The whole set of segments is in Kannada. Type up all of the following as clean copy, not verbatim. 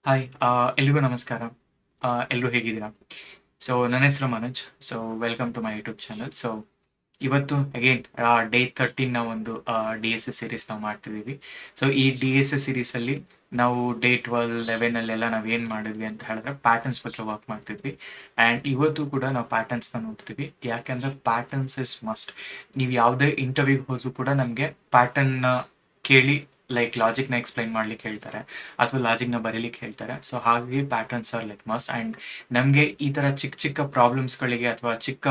ಹಾಯ್ ಎಲ್ರಿಗೂ ನಮಸ್ಕಾರ. ಎಲ್ಲರೂ ಹೇಗಿದ್ದೀರಾ? ಸೊ ನನ್ನ ಹೆಸರು Manoj. So welcome to my YouTube channel. So ಇವತ್ತು ಅಗೇನ್ ಡೇ 13ನ ಒಂದು ಡಿ ಎಸ್ ಎಸ್ ಸೀರೀಸ್ ನಾವು ಮಾಡ್ತಿದ್ದೀವಿ. ಸೊ ಈ ಡಿ ಎಸ್ ಎಸ್ ಸೀರೀಸಲ್ಲಿ ನಾವು ಡೇ 12, 11 ನಾವು ಏನು ಮಾಡಿದ್ವಿ ಅಂತ ಹೇಳಿದ್ರೆ ಪ್ಯಾಟರ್ನ್ಸ್ ಬಗ್ಗೆ ವರ್ಕ್ ಮಾಡ್ತಿದ್ವಿ. ಆ್ಯಂಡ್ ಇವತ್ತು ಕೂಡ ನಾವು ಪ್ಯಾಟರ್ನ್ಸ್ನ ನೋಡ್ತೀವಿ. ಯಾಕೆಂದರೆ ಪ್ಯಾಟರ್ನ್ಸ್ ಇಸ್ ಮಸ್ಟ್. ನೀವು ಯಾವುದೇ ಇಂಟರ್ವ್ಯೂಗೆ ಹೋದರೂ ಕೂಡ ನಮಗೆ ಪ್ಯಾಟರ್ನ್ನ ಕೇಳಿ ಲೈಕ್ ಲಾಜಿಕ್ನ ಎಕ್ಸ್ಪ್ಲೈನ್ ಮಾಡ್ಲಿಕ್ಕೆ ಹೇಳ್ತಾರೆ ಅಥವಾ ಲಾಜಿಕ್ನ ಬರೀಲಿಕ್ಕೆ ಹೇಳ್ತಾರೆ. ಸೊ ಹಾಗಾಗಿ patterns are like must. And ನಮಗೆ ಈ ಥರ ಚಿಕ್ಕ ಚಿಕ್ಕ ಪ್ರಾಬ್ಲಮ್ಸ್ಗಳಿಗೆ ಅಥವಾ ಚಿಕ್ಕ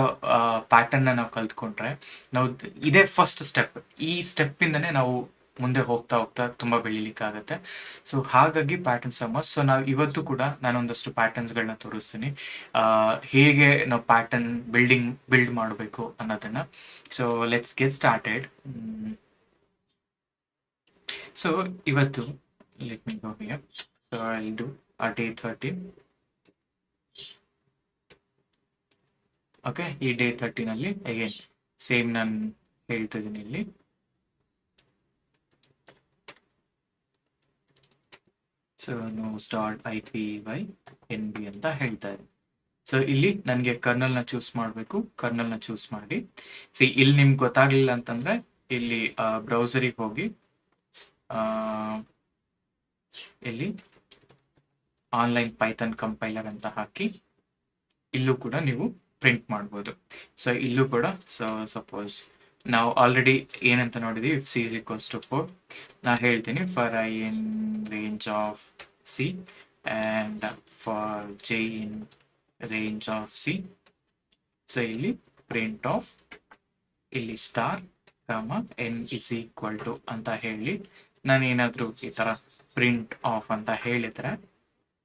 ಪ್ಯಾಟರ್ನ್ನ ನಾವು ಕಲ್ತ್ಕೊಂಡ್ರೆ ನಾವು ಇದೇ ಫಸ್ಟ್ ಸ್ಟೆಪ್. ಈ ಸ್ಟೆಪ್ಪಿಂದನೇ ನಾವು ಮುಂದೆ ಹೋಗ್ತಾ ಹೋಗ್ತಾ ತುಂಬ ಬೆಳಿಲಿಕ್ಕಾಗತ್ತೆ. ಸೊ ಹಾಗಾಗಿ ಪ್ಯಾಟರ್ನ್ಸ್ ಆರ್ ಮಸ್ಟ್. ಸೊ ನಾವು ಇವತ್ತು ಕೂಡ ನಾನೊಂದಷ್ಟು ಪ್ಯಾಟರ್ನ್ಸ್ಗಳನ್ನ ತೋರಿಸ್ತೀನಿ, ಹೇಗೆ ನಾವು ಪ್ಯಾಟರ್ನ್ ಬಿಲ್ಡ್ ಮಾಡಬೇಕು ಅನ್ನೋದನ್ನು. So let's get started. So ಇವತ್ತು let me go here. So I do day 13. Okay, ಈ ಡೇ 13 ಅಗೇನ್ ಸೇಮ್ ನಾನು ಹೇಳ್ತಿದ್ದೀನಿ ಇಲ್ಲಿ. ಸೊ ನೋ ಸ್ಟಾರ್ಟ್ IPYNB ಅಂತ ಹೇಳ್ತಾ ಇದೆ. ಸೊ ಇಲ್ಲಿ ನನಗೆ ಕರ್ನಲ್ನ ಚೂಸ್ ಮಾಡಬೇಕು. ಕರ್ನಲ್ನ ಚೂಸ್ ಮಾಡಿ ಇಲ್ಲಿ ನಿಮ್ಗೆ ಗೊತ್ತಾಗ್ಲಿಲ್ಲ ಅಂತಂದ್ರೆ ಇಲ್ಲಿ ಬ್ರೌಸರಿಗೆ ಹೋಗಿ ಇಲ್ಲಿ ಆನ್ಲೈನ್ ಪೈಥಾನ್ ಕಂಪೈಲರ್ ಅಂತ ಹಾಕಿ ಇಲ್ಲೂ ಕೂಡ ನೀವು ಪ್ರಿಂಟ್ ಮಾಡ್ಬೋದು. ಸೊ ಇಲ್ಲೂ ಕೂಡ ಸಪೋಸ್ ನಾವು ಆಲ್ರೆಡಿ ಏನಂತ ನೋಡಿದ್ವಿ, if C is equals to 4 ನಾ ಹೇಳ್ತೀನಿ for I in range of C and for J in range of C. So ಇಲ್ಲಿ ಪ್ರಿಂಟ್ ಆಫ್ ಇಲ್ಲಿ star n is equal to ಅಂತ ಹೇಳಿ ನಾನೇನಾದರೂ ಈ ಥರ ಪ್ರಿಂಟ್ ಆಫ್ ಅಂತ ಹೇಳಿದ್ರೆ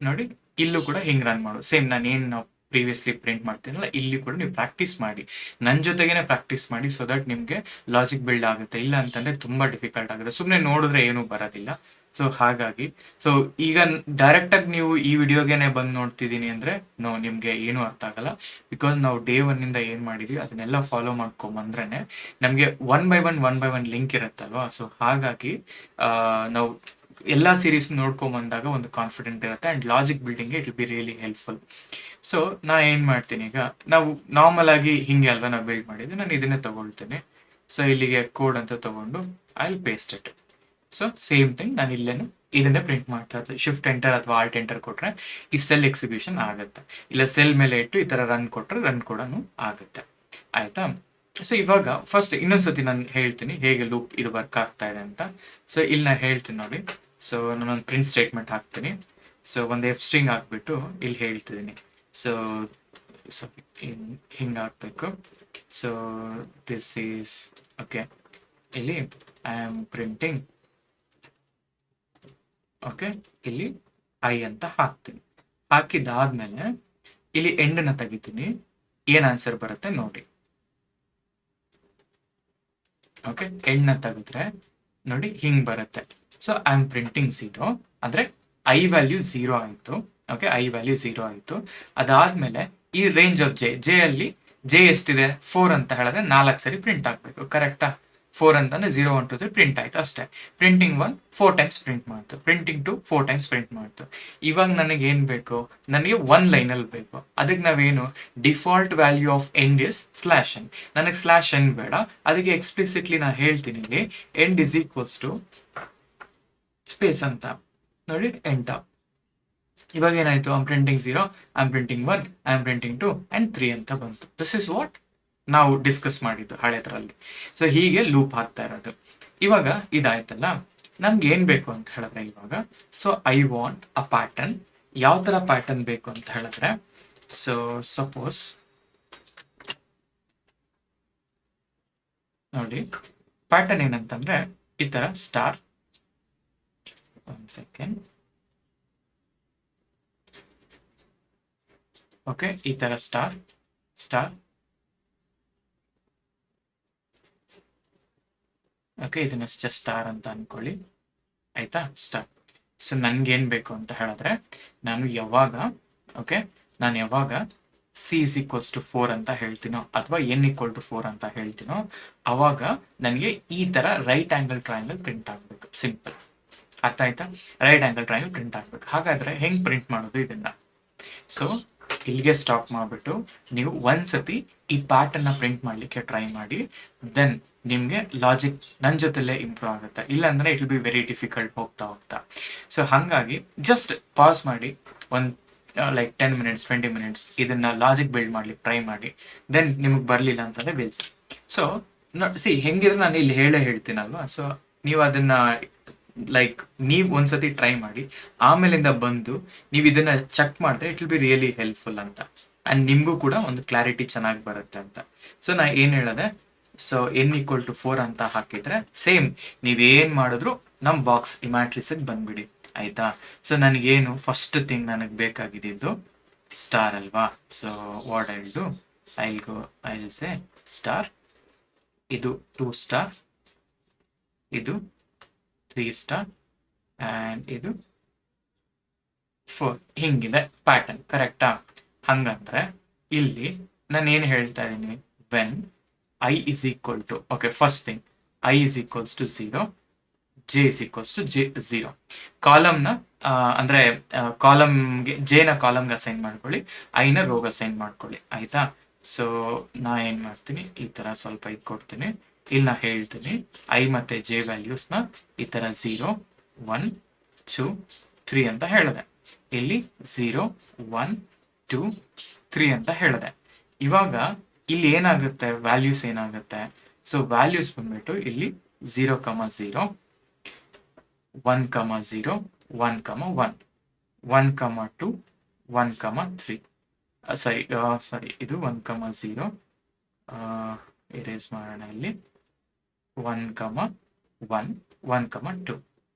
ನೋಡಿ ಇಲ್ಲೂ ಕೂಡ ಹಿಂಗೆ ರನ್ ಮಾಡು. ಸೇಮ್ ನಾನು ಏನು ಪ್ರೀವಿಯಸ್ಲಿ ಪ್ರಿಂಟ್ ಮಾಡ್ತೀನಲ್ಲ ಇಲ್ಲಿ ಕೂಡ ನೀವು ಪ್ರಾಕ್ಟೀಸ್ ಮಾಡಿ, ನನ್ನ ಜೊತೆಗೇನೆ ಪ್ರಾಕ್ಟೀಸ್ ಮಾಡಿ. ಸೊ ದಟ್ ನಿಮಗೆ ಲಾಜಿಕ್ ಬಿಲ್ಡ್ ಆಗುತ್ತೆ. ಇಲ್ಲ ಅಂತಂದರೆ ತುಂಬ ಡಿಫಿಕಲ್ಟ್ ಆಗುತ್ತೆ, ಸುಮ್ಮನೆ ನೋಡಿದ್ರೆ ಏನೂ ಬರೋದಿಲ್ಲ. ಸೊ ಹಾಗಾಗಿ ಸೊ ಈಗ ಡೈರೆಕ್ಟಾಗಿ ನೀವು ಈ ವಿಡಿಯೋಗೇನೆ ಬಂದು ನೋಡ್ತಿದ್ದೀನಿ ಅಂದರೆ ನಿಮಗೆ ಏನೂ ಅರ್ಥ ಆಗಲ್ಲ. ಬಿಕಾಸ್ ನಾವು ಡೇ 1 ಏನು ಮಾಡಿದ್ವಿ ಅದನ್ನೆಲ್ಲ ಫಾಲೋ ಮಾಡ್ಕೊಂಬಂದ್ರೇ ನಮಗೆ ಒನ್ ಬೈ ಒನ್ ಲಿಂಕ್ ಇರುತ್ತಲ್ವಾ. ಸೊ ಹಾಗಾಗಿ ನಾವು ಎಲ್ಲ ಸೀರೀಸ್ ನೋಡ್ಕೊಂಬಂದಾಗ ಒಂದು ಕಾನ್ಫಿಡೆಂಟ್ ಇರುತ್ತೆ ಆ್ಯಂಡ್ ಲಾಜಿಕ್ ಬಿಲ್ಡಿಂಗ್ಗೆ it will be really helpful. So ನಾ ಏನು ಮಾಡ್ತೀನಿ, ಈಗ ನಾವು ನಾರ್ಮಲ್ ಆಗಿ ಹಿಂಗೆ ಅಲ್ವಾ ನಾವು ಬಿಲ್ಡ್ ಮಾಡಿದ್ವಿ, ನಾನು ಇದನ್ನೇ ತಗೊಳ್ತೀನಿ. ಸೊ ಇಲ್ಲಿಗೆ ಕೋಡ್ ಅಂತ ತಗೊಂಡು I will paste it. So same thing ನಾನು ಇಲ್ಲೇನು ಇದನ್ನೇ ಪ್ರಿಂಟ್ ಮಾಡ್ತಾ ಇರ್ತೀನಿ. ಶಿಫ್ಟ್ ಎಂಟರ್ ಅಥವಾ ಆಲ್ಟ್ ಎಂಟರ್ ಕೊಟ್ಟರೆ ಈ ಸೆಲ್ ಎಕ್ಸಿಕ್ಯೂಷನ್ ಆಗುತ್ತೆ. ಇಲ್ಲ ಸೆಲ್ ಮೇಲೆ ಇಟ್ಟು ಈ ಥರ ರನ್ ಕೊಟ್ಟರೆ ರನ್ ಕೂಡ ಆಗುತ್ತೆ. ಆಯಿತಾ? ಸೊ ಇವಾಗ ಫಸ್ಟ್ ಇನ್ನೊಂದ್ಸತಿ ನಾನು ಹೇಳ್ತೀನಿ ಹೇಗೆ ಲೂಪ್ ಇದು ವರ್ಕ್ ಆಗ್ತಾ ಇದೆ ಅಂತ. ಸೊ ಇಲ್ಲಿ ನಾನು ಹೇಳ್ತೀನಿ ನೋಡಿ. ಸೊ ನಾನೊಂದು ಪ್ರಿಂಟ್ ಸ್ಟೇಟ್ಮೆಂಟ್ ಹಾಕ್ತೀನಿ. ಸೊ ಒಂದು ಎಫ್ ಸ್ಟ್ರಿಂಗ್ ಹಾಕ್ಬಿಟ್ಟು ಇಲ್ಲಿ ಹೇಳ್ತಿದ್ದೀನಿ. ಸೊ ಹಿಂಗೆ ಹಾಕಬೇಕು. So this is okay. ಇಲ್ಲಿ ಐ ಆಮ್ ಪ್ರಿಂಟಿಂಗ್ ಓಕೆ. ಇಲ್ಲಿ ಐ ಅಂತ ಹಾಕ್ತೀನಿ. ಹಾಕಿದಾದ್ಮೇಲೆ ಇಲ್ಲಿ ಎಂಡನ್ನ ತೆಗಿತೀನಿ. ಏನು ಆನ್ಸರ್ ಬರುತ್ತೆ ನೋಡಿ. ಓಕೆ, ಎಂಡ್ನ ತೆಗೆದ್ರೆ ನೋಡಿ ಹಿಂಗೆ ಬರುತ್ತೆ. ಸೊ ಐ ಆಮ್ ಪ್ರಿಂಟಿಂಗ್ 0 ಅಂದರೆ ಐ ವ್ಯಾಲ್ಯೂ 0 ಆಯಿತು. ಓಕೆ, ಐ ವ್ಯಾಲ್ಯೂ 0 ಆಯಿತು. ಅದಾದಮೇಲೆ ಈ ರೇಂಜ್ ಆಫ್ ಜೆ ಅಲ್ಲಿ ಜೆ ಎಷ್ಟಿದೆ 4 ಅಂತ ಹೇಳಿದ್ರೆ 4 ಸರಿ ಪ್ರಿಂಟ್ ಆಗಬೇಕು. ಕರೆಕ್ಟಾ? 4 ಅಂತಂದರೆ 0 1 2 3 ಪ್ರಿಂಟ್ ಆಯಿತು ಅಷ್ಟೇ. ಪ್ರಿಂಟಿಂಗ್ 1 4 ಟೈಮ್ಸ್ ಪ್ರಿಂಟ್ ಮಾಡ್ತು, ಪ್ರಿಂಟಿಂಗ್ 2 4 ಟೈಮ್ಸ್ ಪ್ರಿಂಟ್ ಮಾಡ್ತು. ಇವಾಗ ನನಗೆ ಏನು ಬೇಕು, ನನಗೆ 1 ಲೈನಲ್ಲಿ ಬೇಕು. ಅದಕ್ಕೆ ನಾವೇನು default value of end is /n. ನನಗೆ /n ಬೇಡ. ಅದಕ್ಕೆ ಎಕ್ಸ್ಪ್ಲಿಸಿಟ್ಲಿ ನಾನು ಹೇಳ್ತೀನಿ ಇಲ್ಲಿ end is equals to space ಅಂತ ನೋಡಿ ಎಂಟರ್. ಇವಾಗ ಏನಾಯಿತು, I am printing 0, I am printing 1, I am printing 2 and 3 ಅಂತ ಬಂತು. ದಿಸ್ ಇಸ್ ವಾಟ್ ನಾವು ಡಿಸ್ಕಸ್ ಮಾಡಿದ್ದು ಹಳೆದರಲ್ಲಿ. ಸೊ ಹೀಗೆ ಲೂಪ್ ಆಗ್ತಾ ಇರೋದು. ಇವಾಗ ಇದಾಯ್ತಲ್ಲ, ನಮ್ಗೆ ಏನು ಬೇಕು ಅಂತ ಹೇಳಿದ್ರೆ ಇವಾಗ so I want a pattern. ಯಾವ ಥರ ಪ್ಯಾಟರ್ನ್ ಬೇಕು ಅಂತ ಹೇಳಿದ್ರೆ ಸೊ ಸಪೋಸ್ ನೋಡಿ ಪ್ಯಾಟರ್ನ್ ಏನಂತಂದ್ರೆ ಈ ಥರ ಸ್ಟಾರ್, ಒಂದು ಸೆಕೆಂಡ್, ಓಕೆ, ಈ ಥರ ಸ್ಟಾರ್ ಸ್ಟಾರ್, ಓಕೆ, ಇದನ್ನ ಜಸ್ಟ್ ಸ್ಟಾರ್ ಅಂತ ಅನ್ಕೊಳ್ಳಿ. ಆಯ್ತಾ? ಸ್ಟಾರ್. ಸೊ ನನ್ಗೇನು ಬೇಕು ಅಂತ ಹೇಳಿದ್ರೆ ನಾನು ಯಾವಾಗ C is equals to 4 ಅಂತ ಹೇಳ್ತೀನೋ ಅಥವಾ n equal to 4 ಅಂತ ಹೇಳ್ತೀನೋ ಅವಾಗ ನನಗೆ ಈ ಥರ ರೈಟ್ ಆ್ಯಂಗಲ್ ಟ್ರಯಾಂಗಲ್ ಪ್ರಿಂಟ್ ಆಗಬೇಕು. ಸಿಂಪಲ್. ಅರ್ಥ ಆಯ್ತಾ? ರೈಟ್ ಆಂಗಲ್ ಟ್ರಯಾಂಗಲ್ ಪ್ರಿಂಟ್ ಆಗ್ಬೇಕು. ಹಾಗಾದ್ರೆ ಹೆಂಗ್ ಪ್ರಿಂಟ್ ಮಾಡೋದು ಇದನ್ನ? ಸೊ ಇಲ್ಲಿಗೆ ಸ್ಟಾಪ್ ಮಾಡಿಬಿಟ್ಟು ನೀವು ಒಂದ್ಸತಿ ಈ ಪ್ಯಾಟರ್ನ್ ಪ್ರಿಂಟ್ ಮಾಡ್ಲಿಕ್ಕೆ ಟ್ರೈ ಮಾಡಿ. ದೆನ್ ನಿಮ್ಗೆ ಲಾಜಿಕ್ ನನ್ನ ಜೊತೆಲೇ ಇಂಪ್ರೂವ್ ಆಗುತ್ತೆ. ಇಲ್ಲಾಂದ್ರೆ it will be very difficult ಹೋಗ್ತಾ ಹೋಗ್ತಾ. ಸೊ ಹಾಗಾಗಿ ಜಸ್ಟ್ ಪಾಸ್ ಮಾಡಿ ಒಂದು ಲೈಕ್ 10 minutes 20 minutes ಇದನ್ನ ಲಾಜಿಕ್ ಬಿಲ್ಡ್ ಮಾಡ್ಲಿಕ್ಕೆ ಟ್ರೈ ಮಾಡಿ. ದೆನ್ ನಿಮಗೆ ಬರಲಿಲ್ಲ ಅಂತಂದ್ರೆ ಬಿಲ್ಸ್. ಸೊ ಹೆಂಗಿದ್ರೆ ನಾನು ಇಲ್ಲಿ ಹೇಳ್ತೀನಲ್ವಾ, ಸೊ ನೀವು ಅದನ್ನ ಲೈಕ್ ನೀವು ಒಂದ್ಸತಿ ಟ್ರೈ ಮಾಡಿ, ಆಮೇಲಿಂದ ಬಂದು ನೀವು ಇದನ್ನ ಚೆಕ್ ಮಾಡಿದ್ರೆ it will be really helpful ಅಂತ. ಅಂಡ್ ನಿಮಗೂ ಕೂಡ ಒಂದು ಕ್ಲಾರಿಟಿ ಚೆನ್ನಾಗಿ ಬರುತ್ತೆ ಅಂತ. ಸೊ ನಾ ಏನು ಹೇಳದೆ, ಸೊ n=4 ಅಂತ ಹಾಕಿದ್ರೆ ಸೇಮ್ ನೀವೇನ್ ಮಾಡಿದ್ರು ನಮ್ಮ ಬಾಕ್ಸ್ ಈ ಮ್ಯಾಟ್ರಿಕ್ಸ್ ಬಂದ್ಬಿಡಿ, ಆಯ್ತಾ? ಸೊ ನನಗೇನು ಫಸ್ಟ್ ಥಿಂಗ್ ನನಗೆ ಬೇಕಾಗಿದ್ದು ಸ್ಟಾರ್ ಅಲ್ವಾ. So what I will say star, ಇದು 2 ಸ್ಟಾರ್, ಇದು 3 ಸ್ಟಾರ್ ಆ್ಯಂಡ್ ಇದು 4. ಹಿಂಗಿದೆ ಪ್ಯಾಟರ್ನ್, ಕರೆಕ್ಟಾ? ಹಂಗಂದ್ರೆ ಇಲ್ಲಿ ನಾನು ಏನು ಹೇಳ್ತಾ ಇದ್ದೀನಿ, when i is equal to, okay, first thing i is equals to 0, j is equals to 0. ಕಾಲಮ್ನ ಅಂದ್ರೆ ಕಾಲಮ್ಗೆ j ನ ಕಾಲಮ್ಗೆ ಅಸೈನ್ ಮಾಡ್ಕೊಳ್ಳಿ, i ನ ರೋಗ್ ಅಸೈನ್ ಮಾಡ್ಕೊಳ್ಳಿ, ಆಯ್ತಾ? ಸೊ ನಾ ಏನು ಮಾಡ್ತೀನಿ, ಈ ಥರ ಸ್ವಲ್ಪ ಇದು ಕೊಡ್ತೀನಿ. ಇಲ್ಲಿ ನಾ ಹೇಳ್ತೀನಿ i ಮತ್ತೆ j ವ್ಯಾಲ್ಯೂಸ್ನ ಈ ಥರ 0 1 2 3 ಅಂತ ಹೇಳಿದೆ. ಇಲ್ಲಿ 0 1 2 3 ಅಂತ ಹೇಳಿದೆ. ಇವಾಗ ಇಲ್ಲಿ ಏನಾಗುತ್ತೆ, ವ್ಯಾಲ್ಯೂಸ್ ಏನಾಗುತ್ತೆ? ಸೊ ವ್ಯಾಲ್ಯೂಸ್ ಬಂದ್ಬಿಟ್ಟು ಇಲ್ಲಿ 0, 0 1, 0 1, 1 1, 2 1, 3 ಸಾರಿ ಇದು 1, 0 ಎರೇಸ್ ಮಾಡೋಣ. ಇಲ್ಲಿ 1, 1 1, 2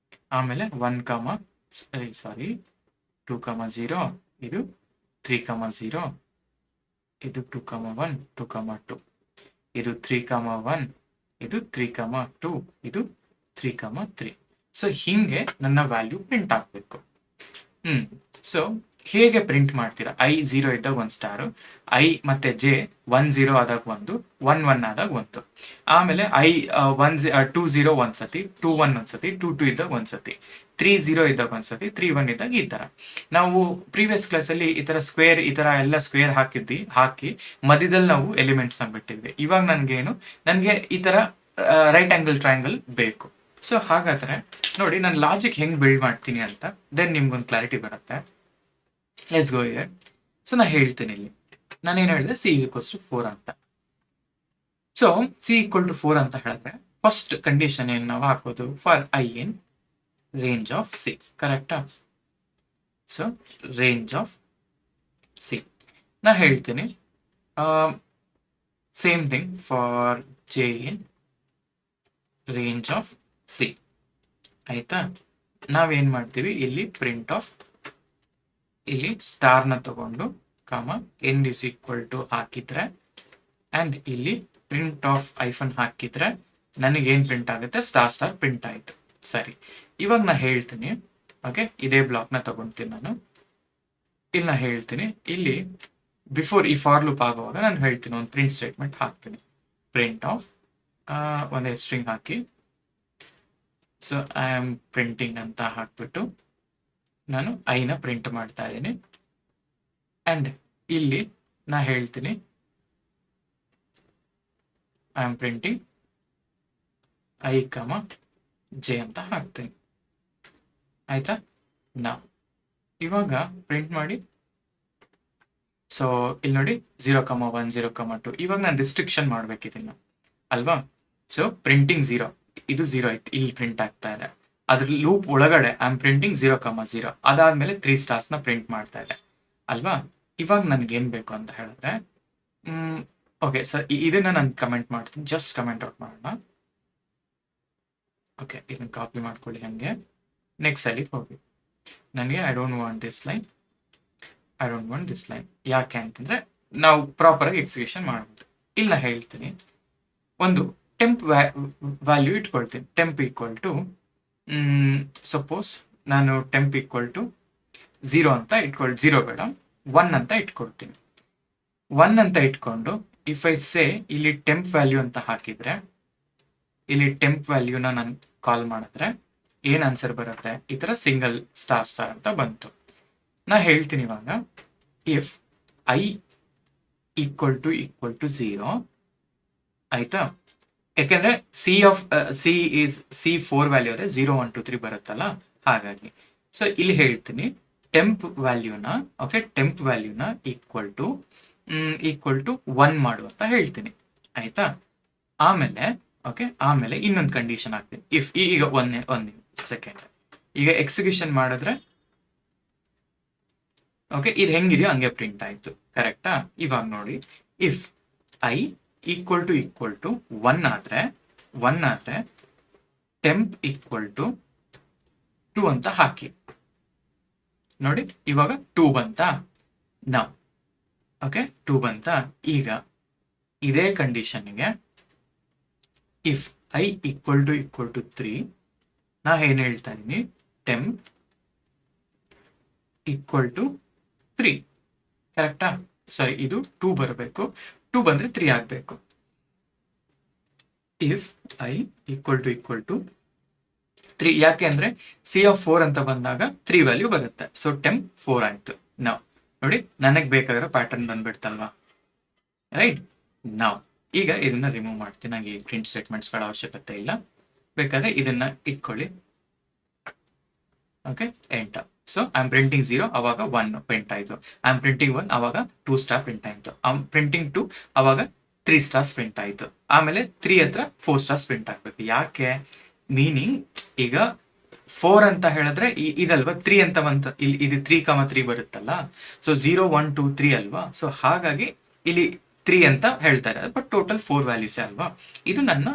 ಆಮೇಲೆ 1, 2, 0 ಇದು 3, 0 ಇದು 2, 1 2, 2 ಇದು 3, 1 ಇದು 3, 2 ಇದು 3, 3. ಸೊ ಹಿಂಗೆ ನನ್ನ ವ್ಯಾಲ್ಯೂ ಪ್ರಿಂಟ್ ಆಗಬೇಕು. ಸೊ ಹೇಗೆ ಪ್ರಿಂಟ್ ಮಾಡ್ತೀರಾ? i 0 ಇದ್ದಾಗ 1 ಸ್ಟಾರು, i ಮತ್ತೆ j 1 0 ಆದಾಗ 1 1 1 ಆದಾಗ 1, ಆಮೇಲೆ i 2 0 ಒಂದ್ಸತಿ, 2 1 ಒಂದ್ಸತಿ, 2 2 ಇದ್ದಾಗ ಒಂದ್ಸತಿ, 3 0 ಇದ್ದಾಗ ಒಂದ್ಸತಿ, 3 1 ಇದ್ದಾಗ ಈ ತರ. ನಾವು ಪ್ರೀವಿಯಸ್ ಕ್ಲಾಸಲ್ಲಿ ಈ ತರ ಸ್ಕ್ವೇರ್, ಈ ತರ ಎಲ್ಲ ಸ್ಕ್ವೇರ್ ಹಾಕಿ ಮಧ್ಯದಲ್ಲಿ ನಾವು ಎಲಿಮೆಂಟ್ಸ್ ನ ಬಿಟ್ಟಿದ್ವಿ. ಇವಾಗ ನನಗೆ ಈ ತರ ರೈಟ್ ಆಂಗಲ್ ಟ್ರಯಾಂಗಲ್ ಬೇಕು. ಸೊ ಹಾಗಾದ್ರೆ ನೋಡಿ ನಾನು ಲಾಜಿಕ್ ಹೆಂಗ್ ಬಿಲ್ಡ್ ಮಾಡ್ತೀನಿ ಅಂತ, ದೆನ್ ನಿಮ್ಗೊಂದು ಕ್ಲಾರಿಟಿ ಬರುತ್ತೆ. Let's go here. ಸೊ ನಾ ಹೇಳ್ತೀನಿ, ಇಲ್ಲಿ ನಾನೇನು ಹೇಳಿದೆ, c = 4 ಅಂತ. ಸೊ c = 4 ಅಂತ ಹೇಳಿದ್ರೆ ಫಸ್ಟ್ ಕಂಡೀಷನ್ ಏನು ನಾವು ಹಾಕೋದು, for i in range of c, ಕರೆಕ್ಟಾ? ಸೊ ರೇಂಜ್ ಆಫ್ c ನಾ ಹೇಳ್ತೀನಿ. Same thing for j in range of c, ಆಯ್ತಾ? ನಾವೇನ್ ಮಾಡ್ತೀವಿ, ಇಲ್ಲಿ ಪ್ರಿಂಟ್ ಆಫ್, ಇಲ್ಲಿ ಸ್ಟಾರ್ ನ ತಗೊಂಡು n = ಹಾಕಿದ್ರೆ ಅಂಡ್ ಇಲ್ಲಿ ಪ್ರಿಂಟ್ ಆಫ್ ಐಫನ್ ಹಾಕಿದ್ರೆ ನನಗೇನ್ ಪ್ರಿಂಟ್ ಆಗುತ್ತೆ, ಸ್ಟಾರ್ ಪ್ರಿಂಟ್ ಆಯ್ತು. ಸರಿ, ಇವಾಗ ನಾ ಹೇಳ್ತೀನಿ, ಓಕೆ, ಇದೇ ಬ್ಲಾಕ್ ನ ತಗೊಂತೀನಿ ನಾನು. ಇಲ್ಲಿ ನಾ ಹೇಳ್ತೀನಿ, ಇಲ್ಲಿ ಬಿಫೋರ್ ಈ ಫಾರ್ ಲೂಪ್ ಆಗುವಾಗ ನಾನು ಹೇಳ್ತೀನಿ, ಒಂದು ಪ್ರಿಂಟ್ ಸ್ಟೇಟ್ಮೆಂಟ್ ಹಾಕ್ತೀನಿ, ಪ್ರಿಂಟ್ ಆಫ್ ಒಂದು F string hockey, so I am printing ಅಂತ ಹಾಕ್ಬಿಟ್ಟು ನಾನು i ನ ಪ್ರಿಂಟ್ ಮಾಡ್ತಾ ಇದ್ದೀನಿ. ಅಂಡ್ ಇಲ್ಲಿ ನಾ ಹೇಳ್ತೀನಿ I am printing i, j ಅಂತ ಹಾಕ್ತೀನಿ, ಆಯ್ತಾ? ಇವಾಗ ಪ್ರಿಂಟ್ ಮಾಡಿ. ಸೊ ಇಲ್ಲಿ ನೋಡಿ 0, 1 0, 2. ಇವಾಗ ನಾನು ರಿಸ್ಟ್ರಿಕ್ಷನ್ ಮಾಡ್ಬೇಕಿದ್ದೀನಿ ಅಲ್ವಾ? ಸೊ ಪ್ರಿಂಟಿಂಗ್ 0, ಇದು 0 ಐತಿ, ಇಲ್ಲಿ ಪ್ರಿಂಟ್ ಆಗ್ತಾ ಇದೆ. ಅದ್ರ ಲೂಪ್ ಒಳಗಡೆ ಐ ಆಮ್ ಪ್ರಿಂಟಿಂಗ್ 0, 0. ಅದಾದ್ಮೇಲೆ 3 ಸ್ಟಾರ್ಸ್ ನ ಪ್ರಿಂಟ್ ಮಾಡ್ತಾ ಇದೆ ಅಲ್ವಾ? ಇವಾಗ ನನ್ಗೆ ಏನ್ ಬೇಕು ಅಂತ ಹೇಳಿದ್ರೆ, ಓಕೆ ಸರ್, ಇದನ್ನ ನಾನು ಕಮೆಂಟ್ ಮಾಡ್ತೀನಿ, ಜಸ್ಟ್ ಕಮೆಂಟ್ ಔಟ್ ಮಾಡೋಣ. ಓಕೆ, ಇದನ್ನ ಕಾಪಿ ಮಾಡ್ಕೊಳ್ಳಿ ಹಂಗೆ. ನೆಕ್ಸ್ಟ್ ಸೈಲಿಗೆ ಹೋಗಿ, ನನಗೆ I don't want this line. ಯಾಕೆ ಅಂತಂದ್ರೆ ನಾವು ಪ್ರಾಪರ್ ಆಗಿ ಎಕ್ಸಿಕ್ಯೂಷನ್ ಮಾಡ್ಬೋದು. ಇಲ್ಲಿ ನಾ ಹೇಳ್ತೀನಿ, ಒಂದು ಟೆಂಪ್ ವ್ಯಾಲ್ಯೂ ಇಟ್ಕೊಳ್ತೀನಿ. ಟೆಂಪ್ = ಸಪೋಸ್ ನಾನು ಟೆಂಪ್ = 0 ಅಂತ ಇಟ್ಕೊಳ್ತೀನಿ, 0 ಬೇಡ 1 ಅಂತ ಇಟ್ಕೊಳ್ತೀನಿ. 1 ಅಂತ ಇಟ್ಕೊಂಡು ಇಫ್ ಐ ಸೇ ಇಲ್ಲಿ ಟೆಂಪ್ ವ್ಯಾಲ್ಯೂ ಅಂತ ಹಾಕಿದ್ರೆ, ಇಲ್ಲಿ ಟೆಂಪ್ ವ್ಯಾಲ್ಯೂನ ನಾನು ಕಾಲ್ ಮಾಡಿದ್ರೆ ಏನ್ ಆನ್ಸರ್ ಬರುತ್ತೆ, ಈ ತರ ಸಿಂಗಲ್ ಸ್ಟಾರ್ ಸ್ಟಾರ್ ಅಂತ ಬಂತು. ನಾ ಹೇಳ್ತೀನಿ ಇವಾಗ, ಇಫ್ ಐ ಈಕ್ವಲ್ ಟು 0, ಆಯ್ತಾ, ಯಾಕೆಂದ್ರೆ ಸಿ 4 ವ್ಯಾಲ್ಯೂ ಅದೇ 0 1 2 3 ಬರುತ್ತಲ್ಲ, ಹಾಗಾಗಿ. ಸೊ ಇಲ್ಲಿ ಹೇಳ್ತೀನಿ ಟೆಂಪ್ ವ್ಯಾಲ್ಯೂನ, ಓಕೆ, ಟೆಂಪ್ ವ್ಯಾಲ್ಯೂನ ಈಕ್ವಲ್ ಟು 1 ಮಾಡು ಅಂತ ಹೇಳ್ತೀನಿ, ಆಯ್ತಾ. ಆಮೇಲೆ ಓಕೆ, ಆಮೇಲೆ ಇನ್ನೊಂದು ಕಂಡೀಷನ್ ಹಾಕ್ತೀನಿ. ಇಫ್ ಈಗ ಒಂದು ಸೆಕೆಂಡ್, ಈಗ ಎಕ್ಸಿಕ್ಯೂಷನ್ ಮಾಡಿದ್ರೆ ಓಕೆ, ಇದು ಹೆಂಗಿದೆಯೋ ಹಂಗೆ ಪ್ರಿಂಟ್ ಆಯ್ತು, ಕರೆಕ್ಟಾ. ಇವಾಗ ನೋಡಿ, ಇಫ್ ಐ ಈಕ್ವಲ್ ಟು 1 ಆದ್ರೆ ಟೆಂಪ್ ಈಕ್ವಲ್ ಟು 2 ಅಂತ ಹಾಕಿ. ನೋಡಿ ಇವಾಗ 2 ಬಂತಾ, ನಾವು ಓಕೆ 2 ಬಂತಾ. ಈಗ ಇದೇ ಕಂಡೀಷನ್ಗೆ ಇಫ್ ಐ ಈಕ್ವಲ್ ಟು 3, ನಾ ಏನ್ ಹೇಳ್ತಾ ಇದೀನಿ, ಟೆಂಪ್ ಈಕ್ವಲ್ ಟು 3, ಕರೆಕ್ಟಾ. ಸಾರಿ, ಇದು 2 ಬರಬೇಕು, 2 ಬಂದ್ರೆ 3 ಆಗ್ಬೇಕು. ಇಫ್ ಐ ಈಕ್ವಲ್ ಟು 3, ಯಾಕೆ ಅಂದ್ರೆ C4 ಅಂತ ಬಂದಾಗ 3 ವ್ಯಾಲ್ಯೂ ಬರುತ್ತೆ. ಸೊ ಟೆಂಪ್ 4 ಆಯ್ತು. ನಾವು ನೋಡಿ, ನನಗೆ ಬೇಕಾಗಿರೋ ಪ್ಯಾಟರ್ನ್ ಬಂದ್ಬಿಡ್ತಲ್ವಾ, ರೈಟ್. ನಾವು ಈಗ ಇದನ್ನ ರಿಮೂವ್ ಮಾಡ್ತೀನಿ, ನನಗೆ ಪ್ರಿಂಟ್ ಸ್ಟೇಟ್ಮೆಂಟ್ಸ್ಗಳ ಅವಶ್ಯಕತೆ ಇಲ್ಲ. ಬೇಕಾದ್ರೆ ಇದನ್ನ ಇಟ್ಕೊಳ್ಳಿ, okay, enter. So I am printing 0, ಅವಾಗ 1 ಪ್ರಿಂಟ್ ಆಯ್ತು. ಐ ಆಮ್ ಪ್ರಿಂಟಿಂಗ್ 1, ಅವಾಗ 2 ಸ್ಟಾರ್ ಪ್ರಿಂಟ್ ಆಯ್ತು. ಐ ಆಮ್ ಪ್ರಿಂಟಿಂಗ್ 2, ಅವಾಗ 3 ಸ್ಟಾರ್ಸ್ ಪ್ರಿಂಟ್ ಆಯ್ತು. ಆಮೇಲೆ 3 ಹತ್ರ 4 ಸ್ಟಾರ್ಸ್ ಪ್ರಿಂಟ್ ಆಗ್ಬೇಕು. ಯಾಕೆ, ಮೀನಿಂಗ್ ಈಗ 4 ಅಂತ ಹೇಳಿದ್ರೆ ಇದಲ್ವಾ 3 ಅಂತ ಬಂತ, ಇಲ್ಲಿ ಇದು 3,3 ಬರುತ್ತಲ್ಲ. ಸೊ 0 1 2 3 ಅಲ್ವಾ. ಸೊ ಹಾಗಾಗಿ ಇಲ್ಲಿ 3 ಅಂತ ಹೇಳ್ತಾರೆ, ಬಟ್ ಟೋಟಲ್ 4 ವ್ಯಾಲ್ಯೂಸ್ ಅಲ್ವಾ. ಇದು ನನ್ನ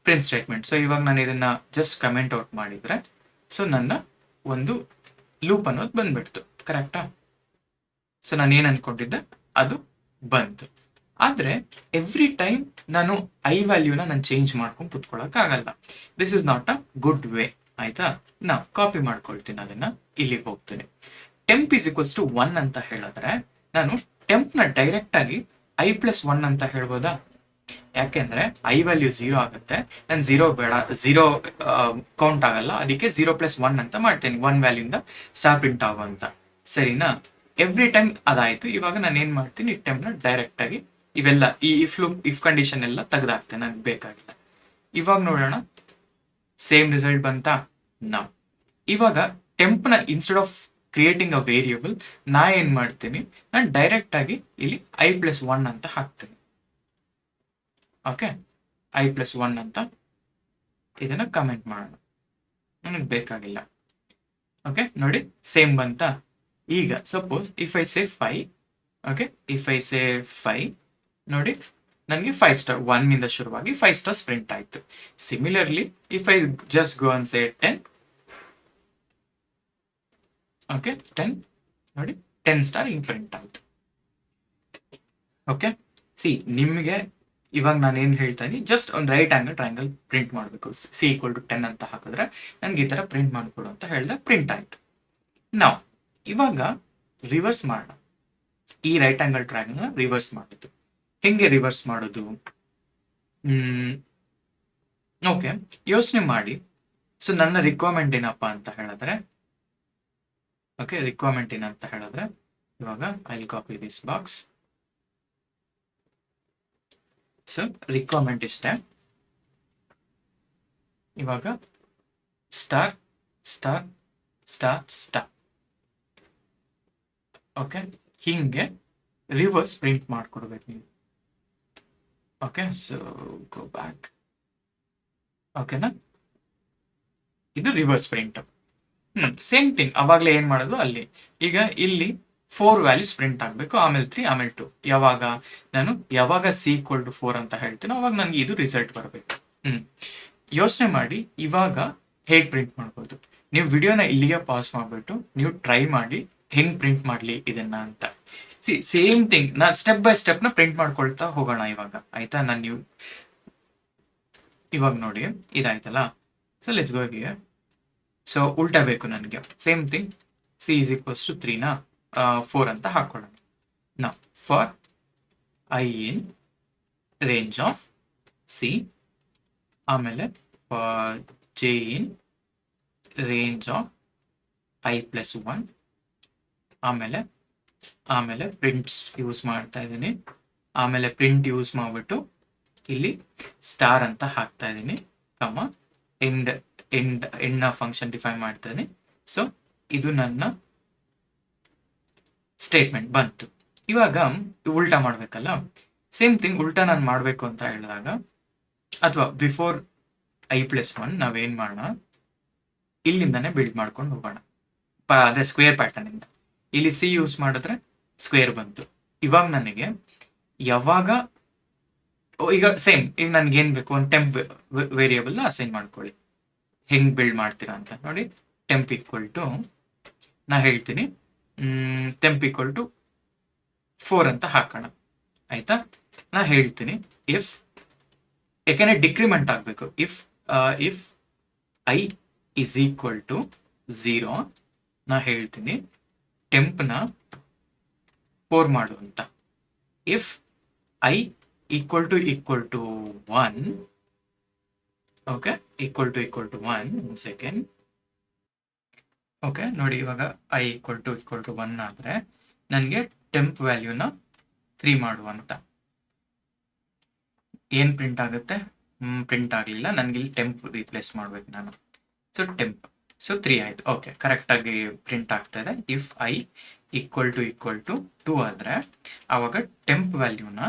ಪ್ರಿಂಟ್ ಸ್ಟೇಟ್ಮೆಂಟ್. ಸೊ ಇವಾಗ ನಾನು ಇದನ್ನ ಜಸ್ಟ್ ಕಮೆಂಟ್ ಔಟ್ ಮಾಡಿದ್ರೆ, ಸೊ ನನ್ನ ಒಂದು ಲೂಪ್ ಅನ್ನೋದು ಬಂದ್ಬಿಡ್ತು, ಕರೆಕ್ಟಾ. ಸೊ ನಾನು ಏನ್ ಅನ್ಕೊಂಡಿದ್ದೆ ಅದು ಬಂತು. ಆದ್ರೆ ಎವ್ರಿ ಟೈಮ್ ನಾನು ಐ ವ್ಯಾಲ್ಯೂನ ನಾನು ಚೇಂಜ್ ಮಾಡ್ಕೊಂಡು ಕುತ್ಕೊಳ್ಳೋಕೆ ಆಗಲ್ಲ. This is not a good way, ಆಯ್ತಾ. ನಾ ಕಾಪಿ ಮಾಡ್ಕೊಳ್ತೀನಿ, ಅದನ್ನ ಇಲ್ಲಿಗೆ ಹೋಗ್ತೀನಿ. ಟೆಂಪ್ ಈಸ್ ಈಕ್ವಲ್ಸ್ ಟು 1 ಅಂತ ಹೇಳಿದ್ರೆ ನಾನು ಟೆಂಪ್ ನ ಡೈರೆಕ್ಟ್ ಆಗಿ I+1 ಅಂತ ಹೇಳ್ಬೋದಾ. ಯಾಕೆಂದ್ರೆ ಐ ವ್ಯಾಲ್ಯೂ 0 ಆಗುತ್ತೆ, ನಾನು 0 ಬೇಡ, 0 ಕೌಂಟ್ ಆಗಲ್ಲ, ಅದಕ್ಕೆ 0+1 ಅಂತ ಮಾಡ್ತೇನೆ, 1 ವ್ಯಾಲ್ಯೂಯಿಂದ ಸ್ಟಾರ್ ಪ್ರಿಂಟ್ ಆಗುವಂತ, ಸರಿನಾ. ಎವ್ರಿ ಟೈಮ್ ಅದಾಯ್ತು. ಇವಾಗ ನಾನು ಏನ್ ಮಾಡ್ತೀನಿ, ಟೆಂಪ್ ನ ಡೈರೆಕ್ಟ್ ಆಗಿ ಇವೆಲ್ಲ ಈ ಇಫ್ ಕಂಡೀಷನ್ ಎಲ್ಲ ತೆಗೆದಾಕ್ತೇನೆ, ನನಗೆ ಬೇಕಾಗಿಲ್ಲ. ಇವಾಗ ನೋಡೋಣ, ಸೇಮ್ ರಿಸಲ್ಟ್ ಬಂತಾ. ನಾವು ಇವಾಗ ಟೆಂಪ್ ನ instead of creating a variable, ನಾ ಏನ್ ಮಾಡ್ತೀನಿ, ನಾನು ಡೈರೆಕ್ಟ್ ಆಗಿ ಇಲ್ಲಿ I+1 ಅಂತ ಹಾಕ್ತೀನಿ. ಓಕೆ, I+1 ಅಂತ ಇದನ್ನ ಕಮೆಂಟ್ ಮಾಡೋಣ, ನನಗೆ ಬೇಕಾಗಿಲ್ಲ. ಓಕೆ ನೋಡಿ, ಸೇಮ್ ಬಂತಾ. ಈಗ suppose if I say 5, okay, if I ಸೇ 5, ನೋಡಿ ನನಗೆ 5 ಸ್ಟಾರ್ 1 ಇಂದ ಶುರುವಾಗಿ 5 ಸ್ಟಾರ್ಸ್ ಪ್ರಿಂಟ್ ಆಯ್ತು. Similarly if I just go and say 10, okay 10, ನೋಡಿ 10 ಸ್ಟಾರ್ ಹಿಂಗ್ ಪ್ರಿಂಟ್ ಆಯ್ತು. ಓಕೆ, ಸಿ ನಿಮಗೆ ಇವಾಗ ನಾನು ಏನ್ ಹೇಳ್ತಾ ಇದೀನಿ, ಜಸ್ಟ್ ಒಂದು ರೈಟ್ ಆಂಗಲ್ ಟ್ರಯಾಂಗಲ್ ಪ್ರಿಂಟ್ ಮಾಡಬೇಕು. C = 10 ಅಂತ ಹಾಕಿದ್ರೆ ನನ್ಗೆ ಈ ತರ ಪ್ರಿಂಟ್ ಮಾಡ್ಕೊಡು ಅಂತ ಹೇಳಿದ್ರೆ ಪ್ರಿಂಟ್ ಆಯ್ತು. ನಾವು ಇವಾಗ ರಿವರ್ಸ್ ಮಾಡೋಣ, ಈ ರೈಟ್ ಆಂಗಲ್ ಟ್ರಯಾಂಗಲ್ ರಿವರ್ಸ್ ಮಾಡೋದು. ಹೆಂಗೆ ರಿವರ್ಸ್ ಮಾಡೋದು? ಓಕೆ, ಯೋಚನೆ ಮಾಡಿ. ಸೊ ನನ್ನ ರಿಕ್ವೈರ್ಮೆಂಟ್ ಏನಪ್ಪಾ ಅಂತ ಹೇಳಿದ್ರೆ, ಓಕೆ, ರಿಕ್ವೈರ್ಮೆಂಟ್ ಏನಂತ ಹೇಳಿದ್ರೆ, ಇವಾಗ I will copy this box. So requirement ಇಷ್ಟೇ. ಇವಾಗ star star star star, okay, ಹಿಂಗೆ ರಿವರ್ಸ್ ಪ್ರಿಂಟ್ ಮಾಡ್ಕೊಡ್ಬೇಕು ನೀವು. Okay, so go back. ಓಕೆನಾ, ಇದು ರಿವರ್ಸ್ ಪ್ರಿಂಟ್. ಸೇಮ್ ಥಿಂಗ್ ಅವಾಗಲೇ ಏನ್ ಮಾಡೋದು ಅಲ್ಲಿ. ಈಗ ಇಲ್ಲಿ 4 ವ್ಯಾಲ್ಯೂಸ್ ಪ್ರಿಂಟ್ ಆಗಬೇಕು, ಆಮೇಲೆ 3, ಆಮೇಲೆ 2. ಯಾವಾಗ C = 4 ಅಂತ ಹೇಳ್ತೀನೋ ಅವಾಗ ನನಗೆ ಇದು ರಿಸಲ್ಟ್ ಬರಬೇಕು. ಯೋಚನೆ ಮಾಡಿ ಇವಾಗ ಹೇಗೆ ಪ್ರಿಂಟ್ ಮಾಡ್ಬೋದು. ನೀವು ವಿಡಿಯೋನ ಇಲ್ಲಿಗೆ ಪಾಸ್ ಮಾಡ್ಬಿಟ್ಟು ನೀವು ಟ್ರೈ ಮಾಡಿ ಹೆಂಗ್ ಪ್ರಿಂಟ್ ಮಾಡ್ಲಿ ಇದನ್ನ ಅಂತ. ಸೇಮ್ ಥಿಂಗ್ ನಾನು ಸ್ಟೆಪ್ ಬೈ ಸ್ಟೆಪ್ ನ ಪ್ರಿಂಟ್ ಮಾಡ್ಕೊಳ್ತಾ ಹೋಗೋಣ ಇವಾಗ, ಆಯ್ತಾ. ನೀವು ಇವಾಗ ನೋಡಿ ಇದಾಯ್ತಲ್ಲ. So let's go here. So ಉಲ್ಟಾ ಬೇಕು ನನಗೆ. ಸೇಮ್ ಥಿಂಗ್, C = 3 ನ 4 ಅಂತ ಹಾಕೊಳ್ಳೋಣ. ನಾವು for I in range of C, ಆಮೇಲೆ for J in range of i+1. ಆಮೇಲೆ ಆಮೇಲೆ ಪ್ರಿಂಟ್ಸ್ ಯೂಸ್ ಮಾಡ್ತಾ ಇದ್ದೀನಿ. ಆಮೇಲೆ ಪ್ರಿಂಟ್ ಯೂಸ್ ಮಾಡಿಬಿಟ್ಟು ಇಲ್ಲಿ ಸ್ಟಾರ್ ಅಂತ ಹಾಕ್ತಾ ಇದ್ದೀನಿ, ಕಮ ಎಂಡ್ ಎಂಡ್ನ ಫಂಕ್ಷನ್ ಡಿಫೈನ್ ಮಾಡ್ತಾ ಇದ್ದೀನಿ. ಸೊ ಇದು ನನ್ನ ಸ್ಟೇಟ್ಮೆಂಟ್ ಬಂತು. ಇವಾಗ ಉಲ್ಟಾ ಮಾಡ್ಬೇಕಲ್ಲ, ಸೇಮ್ ಥಿಂಗ್ ಉಲ್ಟಾ ನಾನು ಮಾಡಬೇಕು ಅಂತ ಹೇಳಿದಾಗ, ಅಥವಾ ಬಿಫೋರ್ i+1 ನಾವೇನ್ ಮಾಡೋಣ, ಇಲ್ಲಿಂದಾನೆ ಬಿಲ್ಡ್ ಮಾಡ್ಕೊಂಡು ಹೋಗೋಣ. ಅದೇ ಸ್ಕ್ವೇರ್ ಪ್ಯಾಟರ್ನ್ ಇಂದ. ಇಲ್ಲಿ ಸಿ ಯೂಸ್ ಮಾಡಿದ್ರೆ ಸ್ಕ್ವೇರ್ ಬಂತು. ಇವಾಗ ನನಗೆ ಯಾವಾಗ ಈಗ ಸೇಮ್, ಈಗ ನನ್ಗೆ ಏನ್ ಬೇಕು, ಒಂದು ಟೆಂಪ್ ವೇರಿಯೇಬಲ್ ಅಸೈನ್ ಮಾಡ್ಕೊಳ್ಳಿ. ಹೆಂಗ್ ಬಿಲ್ಡ್ ಮಾಡ್ತೀರಾ ಅಂತ ನೋಡಿ. ಟೆಂಪ್ ಈಕ್ವಲ್ ಟು ನಾ ಹೇಳ್ತೀನಿ, ಟೆಂಪ್ ಈಕ್ವಲ್ ಟು 4 ಅಂತ ಹಾಕೋಣ. ಆಯ್ತಾ? ನಾ ಹೇಳ್ತೀನಿ ಇಫ್, ಯಾಕೆಂದ್ರೆ ಡಿಕ್ರಿಮೆಂಟ್ ಆಗಬೇಕು, if i is equal to 0, ನಾ ಹೇಳ್ತೀನಿ ಟೆಂಪ್ನ 4 ಮಾಡು ಅಂತ. If i equal to 1, okay, equal to 1, ಒಂದು ಸೆಕೆಂಡ್. ಓಕೆ ನೋಡಿ, ಇವಾಗ i equal to 1 ಆದರೆ ನನಗೆ ಟೆಂಪ್ ವ್ಯಾಲ್ಯೂನ 3 ಮಾಡು ಅಂತ. ಏನು ಪ್ರಿಂಟ್ ಆಗುತ್ತೆ? ಪ್ರಿಂಟ್ ಆಗಲಿಲ್ಲ, ನನಗೆ ಇಲ್ಲಿ ಟೆಂಪ್ ರೀಪ್ಲೇಸ್ ಮಾಡ್ಬೇಕು ನಾನು. ಸೊ ಟೆಂಪ್, ಸೊ 3 ಆಯ್ತು. ಓಕೆ, ಕರೆಕ್ಟಾಗಿ ಪ್ರಿಂಟ್ ಆಗ್ತಾ ಇದೆ. ಇಫ್ i equal to 2 ಆದರೆ ಆವಾಗ ಟೆಂಪ್ ವ್ಯಾಲ್ಯೂನ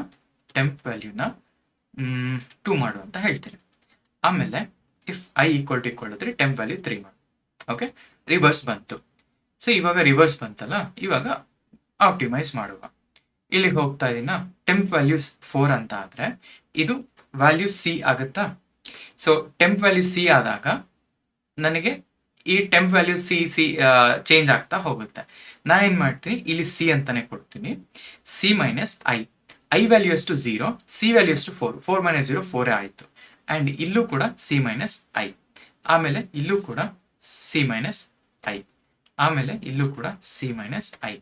2 ಮಾಡು ಅಂತ ಹೇಳ್ತೀನಿ. ಆಮೇಲೆ if i equal to 3, temp value 3 ಮಾಡು. ಓಕೆ, ರಿವರ್ಸ್ ಬಂತು. ಸೊ ಇವಾಗ ರಿವರ್ಸ್ ಬಂತಲ್ಲ, ಇವಾಗ ಆಪ್ಟಿಮೈಸ್ ಮಾಡುವ. ಇಲ್ಲಿಗೆ ಹೋಗ್ತಾ ಇದೀನ, ಟೆಂಪ್ ವ್ಯಾಲ್ಯೂಸ್ 4 ಅಂತ ಆದರೆ ಇದು ವ್ಯಾಲ್ಯೂ ಸಿ ಆಗುತ್ತಾ? ಸೊ ಟೆಂಪ್ ವ್ಯಾಲ್ಯೂ ಸಿ ಆದಾಗ ನನಗೆ ಈ ಟೆಂಪ್ ವ್ಯಾಲ್ಯೂ ಸಿ ಚೇಂಜ್ ಆಗ್ತಾ ಹೋಗುತ್ತೆ. ನಾ ಏನು ಮಾಡ್ತೀನಿ, ಇಲ್ಲಿ ಸಿ ಅಂತಾನೆ ಕೊಡ್ತೀನಿ. ಸಿ ಮೈನಸ್ ಐ ವ್ಯಾಲ್ಯೂ ಅಷ್ಟು 0, ಸಿ ವ್ಯಾಲ್ಯೂ ಅಷ್ಟು 4, 4 - 0 4 ಆಯಿತು. ಆ್ಯಂಡ್ ಇಲ್ಲೂ ಕೂಡ ಸಿ ಮೈನಸ್ ಐ, ಆಮೇಲೆ ಇಲ್ಲೂ ಕೂಡ ಸಿ ಮೈನಸ್ ಐ, ಆಮೇಲೆ ಇಲ್ಲೂ ಕೂಡ ಸಿ ಮೈನಸ್ ಐ.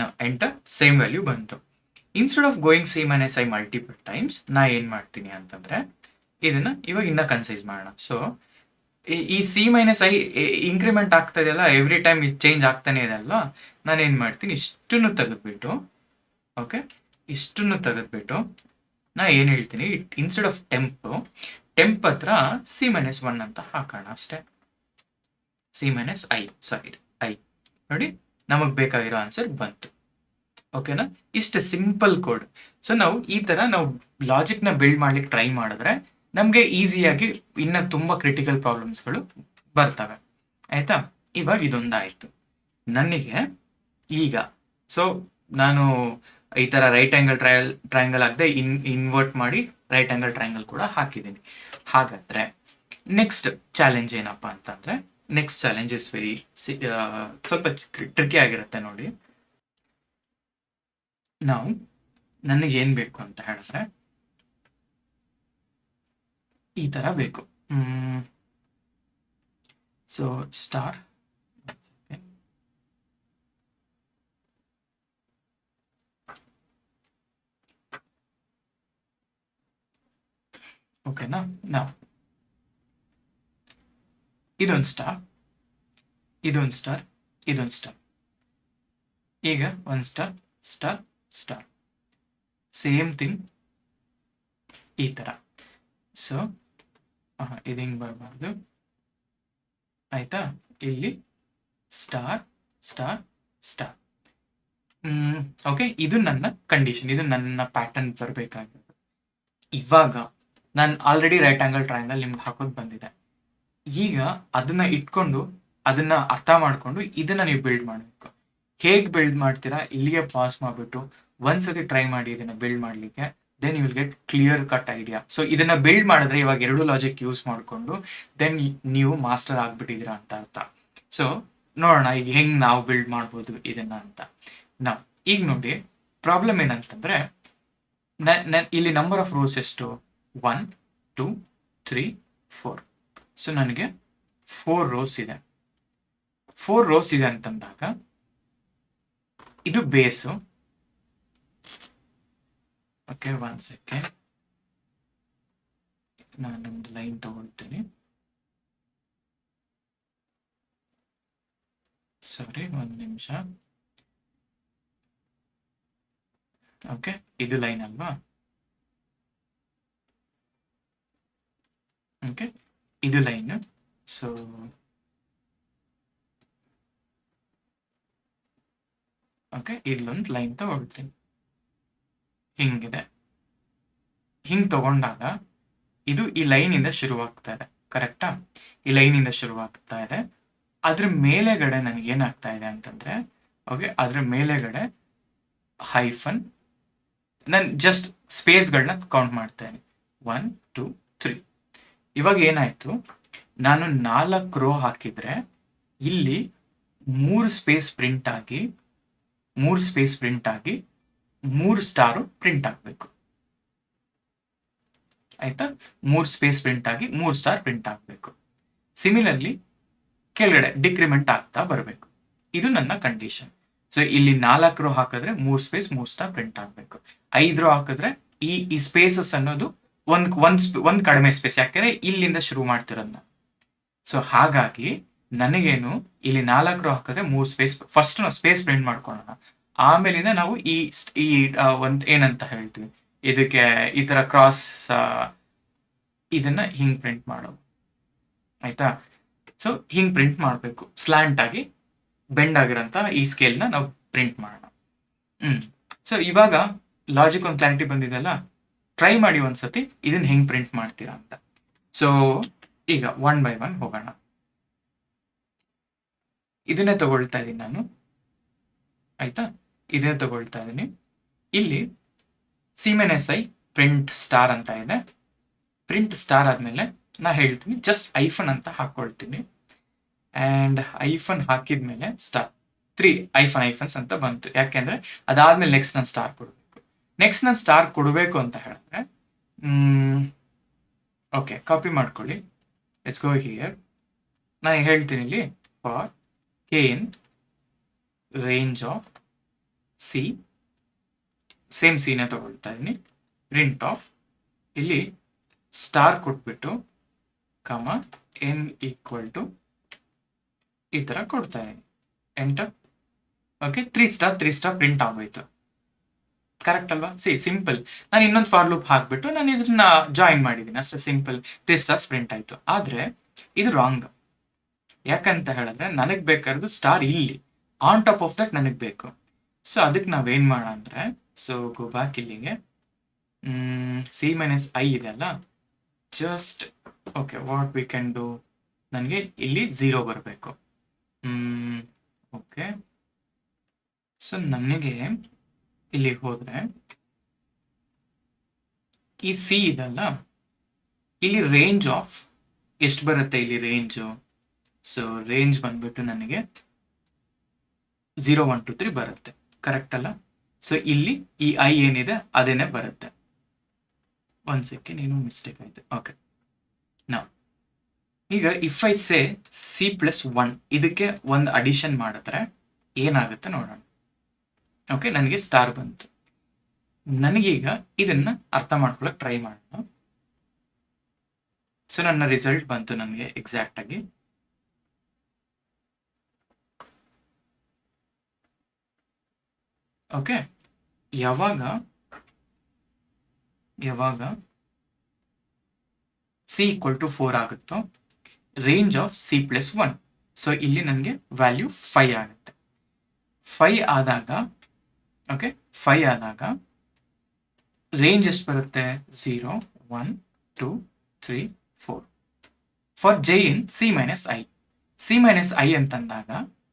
ನಾವು ಎಂಟರ್, ಸೇಮ್ ವ್ಯಾಲ್ಯೂ ಬಂತು. Instead of going C minus I multiple times, ನಾ ಏನು ಮಾಡ್ತೀನಿ ಅಂತಂದರೆ ಇದನ್ನ ಇವಾಗ ಇನ್ನೂ ಕನ್ಸೈಸ್ ಮಾಡೋಣ. ಸೊ ಈ ಸಿ ಮೈನಸ್ ಐ ಇನ್ಕ್ರಿಮೆಂಟ್ ಆಗ್ತಾ ಇದೆಯಲ್ಲ, ಎವ್ರಿ ಟೈಮ್ ಇದು ಚೇಂಜ್ ಆಗ್ತಾನೆ ಇದೆ ಅಲ್ವಾ, ನಾನೇನು ಮಾಡ್ತೀನಿ, ಇಷ್ಟನ್ನು ತೆಗೆದ್ಬಿಟ್ಟು, ಓಕೆ, ಇಷ್ಟನ್ನು ತೆಗೆದ್ಬಿಟ್ಟು ನಾ ಏನು ಹೇಳ್ತೀನಿ, ಇನ್ಸ್ಟೆಡ್ ಆಫ್ ಟೆಂಪ್ ಹತ್ರ ಸಿ ಮೈನಸ್ 1 ಅಂತ ಹಾಕೋಣ ಅಷ್ಟೇ. C minus I, sorry I. ನೋಡಿ, ನಮಗೆ ಬೇಕಾಗಿರೋ ಆನ್ಸರ್ ಬಂತು. ಓಕೆನಾ? ಇಷ್ಟು ಸಿಂಪಲ್ ಕೋಡ್. ಸೊ ನಾವು ಈ ಥರ ನಾವು ಲಾಜಿಕ್ನ ಬಿಲ್ಡ್ ಮಾಡ್ಲಿಕ್ಕೆ ಟ್ರೈ ಮಾಡಿದ್ರೆ ನಮಗೆ ಈಸಿಯಾಗಿ ಇನ್ನು ತುಂಬ ಕ್ರಿಟಿಕಲ್ ಪ್ರಾಬ್ಲಮ್ಸ್ಗಳು ಬರ್ತವೆ. ಆಯಿತಾ? ಇವಾಗ ಇದೊಂದಾಯಿತು ನನಗೆ. ಈಗ ಸೊ ನಾನು ಈ ಥರ ರೈಟ್ ಆ್ಯಂಗಲ್ ಟ್ರಯಾಂಗಲ್ ಆಗದೆ ಇನ್ವರ್ಟ್ ಮಾಡಿ ರೈಟ್ ಆ್ಯಂಗಲ್ ಟ್ರಯಾಂಗಲ್ ಕೂಡ ಹಾಕಿದ್ದೀನಿ. ಹಾಗಾದರೆ ನೆಕ್ಸ್ಟ್ ಚಾಲೆಂಜ್ ಏನಪ್ಪ ಅಂತಂದರೆ, ನೆಕ್ಸ್ಟ್ ಚಾಲೆಂಜ್ ಇಸ್ ವೆರಿ ಸ್ವಲ್ಪ ಟ್ರಿಕಿ ಆಗಿರುತ್ತೆ ನೋಡಿ. ನಾವು ನನಗೇನು ಬೇಕು ಅಂತ ಹೇಳಿದ್ರೆ ಈ ಥರ ಬೇಕು. ಸೊ ಸ್ಟಾರ್, ಓಕೆನಾ? ನಾವು ಇದೊಂದು ಸ್ಟಾರ್, ಇದೊಂದು ಸ್ಟಾರ್, ಇದೊಂದು ಸ್ಟಾರ್. ಈಗ ಒಂದು star, star, star, same thing ಈ ಥರ. ಸೊ ಇದು ಹಿಂಗೆ ಬರಬಾರ್ದು, ಆಯಿತಾ? ಇಲ್ಲಿ ಸ್ಟಾರ್, ಸ್ಟಾರ್, ಸ್ಟಾರ್. ಓಕೆ, ಇದು ನನ್ನ ಕಂಡೀಷನ್, ಇದು ನನ್ನ ಪ್ಯಾಟರ್ನ್ ಬರಬೇಕಾಗಿರೋದು. ಇವಾಗ ನಾನು ಆಲ್ರೆಡಿ ರೈಟ್ ಆ್ಯಂಗಲ್ ಟ್ರಯಾಂಗಲ್ ನಿಮ್ಗೆ ಹಾಕೋದು ಬಂದಿದೆ. ಈಗ ಅದನ್ನ ಇಟ್ಕೊಂಡು, ಅದನ್ನ ಅರ್ಥ ಮಾಡಿಕೊಂಡು ಇದನ್ನ ನೀವು ಬಿಲ್ಡ್ ಮಾಡಬೇಕು. ಹೇಗೆ ಬಿಲ್ಡ್ ಮಾಡ್ತೀರಾ, ಇಲ್ಲಿಗೆ ಪಾಸ್ ಮಾಡಿಬಿಟ್ಟು ಒಂದ್ಸತಿ ಟ್ರೈ ಮಾಡಿ ಇದನ್ನ ಬಿಲ್ಡ್ ಮಾಡಲಿಕ್ಕೆ. Then you will get clear cut idea. So ಇದನ್ನ ಬಿಲ್ಡ್ ಮಾಡಿದ್ರೆ ಇವಾಗ 2 ಲಾಜಿಕ್ ಯೂಸ್ ಮಾಡಿಕೊಂಡು ದೆನ್ ನೀವು ಮಾಸ್ಟರ್ ಆಗ್ಬಿಟ್ಟಿದ್ದೀರಾ ಅಂತ ಅರ್ಥ. ಸೊ ನೋಡೋಣ ಈಗ ಹೆಂಗೆ ನಾವು ಬಿಲ್ಡ್ ಮಾಡ್ಬೋದು ಇದನ್ನ ಅಂತ. ನಾವು ಈಗ ನೋಡಿ, ಪ್ರಾಬ್ಲಮ್ ಏನಂತಂದ್ರೆ ಇಲ್ಲಿ ನಂಬರ್ ಆಫ್ ರೋಸ್ ಎಷ್ಟು? 1 2 3 4. ಸೊ ನನಗೆ 4 ರೋಸ್ ಇದೆ. 4 ರೋಸ್ ಇದೆ ಅಂತಂದಾಗ ಇದು ಬೇಸು. ಓಕೆ, 1 ಸೆಕೆಂಡ್, ನಾನೊಂದು ಲೈನ್ ತಗೊಳ್ತೀನಿ. ಸಾರಿ, ಒಂದು ನಿಮಿಷ. ಓಕೆ, ಇದು ಲೈನ್ ಅಲ್ವಾ? ಓಕೆ, ಇದು ಲೈನ್. ಸೊ ಓಕೆ, ಇಲ್ಲೊಂದು ಲೈನ್ ತಗೊಳ್ತೀನಿ. ಹಿಂಗಿದೆ. ಹಿಂಗೆ ತಗೊಂಡಾಗ ಇದು ಈ ಲೈನಿಂದ ಶುರುವಾಗ್ತಾ ಇದೆ, ಕರೆಕ್ಟಾ? ಈ ಲೈನಿಂದ ಶುರುವಾಗ್ತಾ ಇದೆ. ಅದ್ರ ಮೇಲೆಗಡೆ ನನಗೆ ಏನಾಗ್ತಾ ಇದೆ ಅಂತಂದ್ರೆ, ಓಕೆ, ಅದ್ರ ಮೇಲೆಗಡೆ ಹೈಫನ್, ನಾನು ಜಸ್ಟ್ ಸ್ಪೇಸ್ಗಳನ್ನ ಕೌಂಟ್ ಮಾಡ್ತೇನೆ. 1 2 3. ಇವಾಗ ಏನಾಯ್ತು, ನಾನು 4 ರೋ ಹಾಕಿದ್ರೆ ಇಲ್ಲಿ 3 ಸ್ಪೇಸ್ ಪ್ರಿಂಟ್ ಆಗಿ 3 ಸ್ಟಾರು ಪ್ರಿಂಟ್ ಆಗಬೇಕು. ಆಯ್ತಾ? 3 ಸ್ಪೇಸ್ ಪ್ರಿಂಟ್ ಆಗಿ 3 ಸ್ಟಾರ್ ಪ್ರಿಂಟ್ ಆಗಬೇಕು. ಸಿಮಿಲರ್ಲಿ ಕೆಳಗಡೆ ಡಿಕ್ರಿಮೆಂಟ್ ಆಗ್ತಾ ಬರಬೇಕು. ಇದು ನನ್ನ ಕಂಡೀಷನ್. ಸೊ ಇಲ್ಲಿ 4 ರೋ ಹಾಕಿದ್ರೆ 3 ಸ್ಪೇಸ್ 3 ಸ್ಟಾರ್ ಪ್ರಿಂಟ್ ಆಗಬೇಕು. 5 ರೋ ಹಾಕಿದ್ರೆ ಈ ಸ್ಪೇಸಸ್ ಅನ್ನೋದು ಒಂದ್ ಕಡಿಮೆ ಸ್ಪೇಸ್, ಯಾಕೆಂದ್ರೆ ಇಲ್ಲಿಂದ ಶುರು ಮಾಡ್ತಿರೋದ್ನ. ಸೊ ಹಾಗಾಗಿ ನನಗೇನು, ಇಲ್ಲಿ 4 ರೋ ಹಾಕಿದ್ರೆ 3 ಸ್ಪೇಸ್, ಫಸ್ಟ್ ನಾವು ಸ್ಪೇಸ್ ಪ್ರಿಂಟ್ ಮಾಡ್ಕೊಳ್ಳೋಣ. ಆಮೇಲಿಂದ ನಾವು ಈ ಒಂದ್ ಏನಂತ ಹೇಳ್ತೀವಿ, ಇದಕ್ಕೆ ಈ ತರ ಕ್ರಾಸ್ ಇದನ್ನ ಹಿಂಗ್ ಪ್ರಿಂಟ್ ಮಾಡೋದು. ಆಯ್ತಾ? ಸೊ ಹಿಂಗ್ ಪ್ರಿಂಟ್ ಮಾಡಬೇಕು, ಸ್ಲ್ಯಾಂಟ್ ಆಗಿ ಬೆಂಡ್ ಆಗಿರೋಂಥ ಈ ಸ್ಕೇಲ್ನ ನಾವು ಪ್ರಿಂಟ್ ಮಾಡೋಣ. ಸೊ ಇವಾಗ ಲಾಜಿಕ್ ಒಂದು ಕ್ಲಾರಿಟಿ ಬಂದಿದೆಲ್ಲ, ಟ್ರೈ ಮಾಡಿ ಒಂದ್ಸತಿ ಇದನ್ನ ಹೆಂಗ್ ಪ್ರಿಂಟ್ ಮಾಡ್ತೀರಾ ಅಂತ. ಸೊ ಈಗ 1 by 1 ಹೋಗೋಣ. ಇದನ್ನೇ ತಗೊಳ್ತಾ ಇದ್ದೀನಿ ನಾನು. ಆಯ್ತಾ? ಇದನ್ನೇ ತಗೊಳ್ತಾ ಇದ್ದೀನಿ. ಇಲ್ಲಿ C-i ಪ್ರಿಂಟ್ ಸ್ಟಾರ್ ಅಂತ ಇದೆ. ಪ್ರಿಂಟ್ ಸ್ಟಾರ್ ಆದ್ಮೇಲೆ ನಾ ಹೇಳ್ತೀನಿ ಜಸ್ಟ್ ಐಫನ್ ಅಂತ ಹಾಕೊಳ್ತೀನಿ. ಅಂಡ್ ಐಫನ್ ಹಾಕಿದ್ಮೇಲೆ ಸ್ಟಾರ್ 3 ಐಫನ್ಸ್ ಅಂತ ಬಂತು. ಯಾಕೆಂದ್ರೆ ಅದಾದ್ಮೇಲೆ ನೆಕ್ಸ್ಟ್ ನಾನು ಸ್ಟಾರ್ ಕೊಡಬೇಕು. ನೆಕ್ಸ್ಟ್ ನಾನು ಸ್ಟಾರ್ ಕೊಡಬೇಕು ಅಂತ ಹೇಳಿದ್ರೆ, ಓಕೆ, ಕಾಪಿ ಮಾಡ್ಕೊಳ್ಳಿ. Let's go here. ನಾನು ಹೇಳ್ತೀನಿ ಇಲ್ಲಿ for k in range of C, same ಸಿನೇ ತಗೊಳ್ತಾ ಇದ್ದೀನಿ. ಪ್ರಿಂಟ್ ಆಫ್, ಇಲ್ಲಿ ಸ್ಟಾರ್ ಕೊಟ್ಬಿಟ್ಟು ಕಮ n = ಈ ತರ ಕೊಡ್ತಾ ಇದ್ದೀನಿ. ಎಂಟರ್. ಓಕೆ, 3 ಸ್ಟಾರ್ ಪ್ರಿಂಟ್ ಆಗೋಯ್ತು. ಕರೆಕ್ಟ್ ಅಲ್ವಾ? ಸಿಂಪಲ್. ನಾನು ಇನ್ನೊಂದು ಫಾರ್ ಲೂಪ್ ಹಾಕ್ಬಿಟ್ಟು ನಾನು ಇದನ್ನ ಜಾಯಿನ್ ಮಾಡಿದ್ದೀನಿ, ಅಷ್ಟೇ ಸಿಂಪಲ್. 3 ಸ್ಟಾರ್ಸ್ ಪ್ರಿಂಟ್ ಆಯ್ತು. ಆದ್ರೆ ಇದು ರಾಂಗ್. ಯಾಕಂತ ಹೇಳಿದ್ರೆ ನನಗ್ ಬೇಕಾದ್ದು ಸ್ಟಾರ್ ಇಲ್ಲಿ, ಆನ್ ಟಾಪ್ ಆಫ್ ದಟ್ ನನಗ್ ಬೇಕು. ಸೊ ಅದಕ್ಕೆ ನಾವೇನ್ ಮಾಡೋಣ ಅಂದ್ರೆ, ಸೊ ಗೋ ಬ್ಯಾಕ್ ಇಲ್ಲಿಗೆ. C-i ಇದೆ ಅಲ್ಲ, just okay, what we can do, ನನಗೆ ಇಲ್ಲಿ 0 ಬರಬೇಕು. ಓಕೆ, ಸೊ ನನಗೆ ಇಲ್ಲಿ ಹೋದ್ರೆ ಈ ಸಿ ಇದಲ್ಲ, ಇಲ್ಲಿ ರೇಂಜ್ ಆಫ್ ಎಷ್ಟು ಬರುತ್ತೆ, ಇಲ್ಲಿ ರೇಂಜು. ಸೊ ರೇಂಜ್ ಬಂದ್ಬಿಟ್ಟು ನನಗೆ 0 1 2 3 ಬರುತ್ತೆ. ಕರೆಕ್ಟ್ ಅಲ್ಲ? ಸೊ ಇಲ್ಲಿ ಈ ಐ ಏನಿದೆ ಅದೇನೆ ಬರುತ್ತೆ. ಒಂದ್ ಸೆಕೆಂಡ್, ಏನು ಮಿಸ್ಟೇಕ್ ಆಯ್ತು. ಓಕೆ, ನಾವು ಈಗ ಇಫ್ ಐ ಸೇ C+1 ಇದಕ್ಕೆ ಒಂದು ಅಡಿಷನ್ ಮಾಡಿದ್ರೆ ಏನಾಗುತ್ತೆ ನೋಡೋಣ. ಓಕೆ, ನನಗೆ ಸ್ಟಾರ್ ಬಂತು. ನನಗೀಗ ಇದನ್ನ ಅರ್ಥ ಮಾಡ್ಕೊಳಕ್ ಟ್ರೈ ಮಾಡೋಣ. ಸೊ ನನ್ನ ರಿಸಲ್ಟ್ ಬಂತು ನನಗೆ ಎಕ್ಸಾಕ್ಟ್ ಆಗಿ. ಓಕೆ, ಯಾವಾಗ C = 4 ಆಗುತ್ತೋ, ರೇಂಜ್ ಆಫ್ C+1. ಸೊ ಇಲ್ಲಿ ನನಗೆ ವ್ಯಾಲ್ಯೂ 5 ಆಗುತ್ತೆ. 5 ಆದಾಗ, ಓಕೆ, 5 ಆದಾಗ ರೇಂಜ್ ಎಷ್ಟು ಬರುತ್ತೆ? 0 1 2 3 4. For J in C-i. C-i ಅಂತಂದಾಗ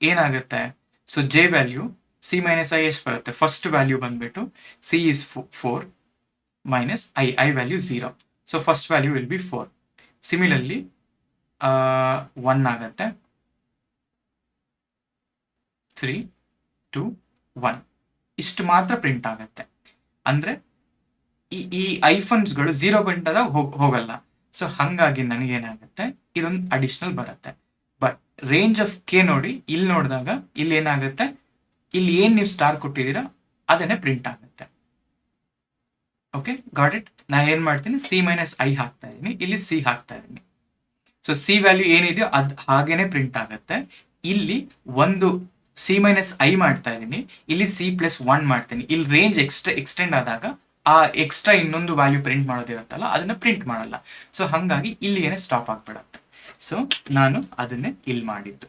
ಏನಾಗುತ್ತೆ? ಸೊ J ವ್ಯಾಲ್ಯೂ C-i ಎಷ್ಟು ಬರುತ್ತೆ? ಫಸ್ಟ್ ವ್ಯಾಲ್ಯೂ ಬಂದ್ಬಿಟ್ಟು C is 4 minus I value 0. So first value will be 4. Similarly 1 ಆಗುತ್ತೆ, 3 2 1 ಇಷ್ಟು ಮಾತ್ರ ಪ್ರಿಂಟ್ ಆಗುತ್ತೆ. ಅಂದ್ರೆ ಈ ಐಫನ್ಸ್ಗಳು 0 ಪ್ರಿಂಟ್ ಆದಾಗ ಹೋಗಲ್ಲ. ಸೊ ಹಂಗಾಗಿ ನನಗೇನಾಗುತ್ತೆ, ಇದೊಂದು ಅಡಿಷನಲ್ ಬರುತ್ತೆ. ಬಟ್ ರೇಂಜ್ ಆಫ್ ಕೆ ನೋಡಿ, ಇಲ್ಲಿ ನೋಡಿದಾಗ ಇಲ್ಲಿ ಏನಾಗುತ್ತೆ, ಇಲ್ಲಿ ಏನ್ ನೀವು ಸ್ಟಾರ್ ಕೊಟ್ಟಿದ್ದೀರಾ ಅದನ್ನೇ ಪ್ರಿಂಟ್ ಆಗುತ್ತೆ. Okay, got it? ನಾ ಏನ್ ಮಾಡ್ತೀನಿ, C-i ಹಾಕ್ತಾ ಇದೀನಿ, ಇಲ್ಲಿ C ಹಾಕ್ತಾ ಇದೀನಿ. ಸೊ C ವ್ಯಾಲ್ಯೂ ಏನಿದೆಯೋ ಅದ್ ಹಾಗೇನೆ ಪ್ರಿಂಟ್ ಆಗುತ್ತೆ. ಇಲ್ಲಿ ಒಂದು ಸಿ ಮೈನಸ್ ಐ ಮಾಡ್ತಾ ಇದ್ದೀನಿ, ಇಲ್ಲಿ ಸಿ ಪ್ಲಸ್ 1 ಮಾಡ್ತೀನಿ. ಇಲ್ಲಿ ರೇಂಜ್ ಎಕ್ಸ್ಟೆಂಡ್ ಆದಾಗ ಆ ಎಕ್ಸ್ಟ್ರಾ ಇನ್ನೊಂದು ವ್ಯಾಲ್ಯೂ ಪ್ರಿಂಟ್ ಮಾಡೋದಿರುತ್ತಲ್ಲ ಅದನ್ನ ಪ್ರಿಂಟ್ ಮಾಡಲ್ಲ. ಸೊ ಹಾಗಾಗಿ ಇಲ್ಲಿಗೇನೆ ಸ್ಟಾಪ್ ಆಗ್ಬಿಡತ್ತೆ. ಸೊ ನಾನು ಅದನ್ನೇ ಇಲ್ಲಿ ಮಾಡಿದ್ದು.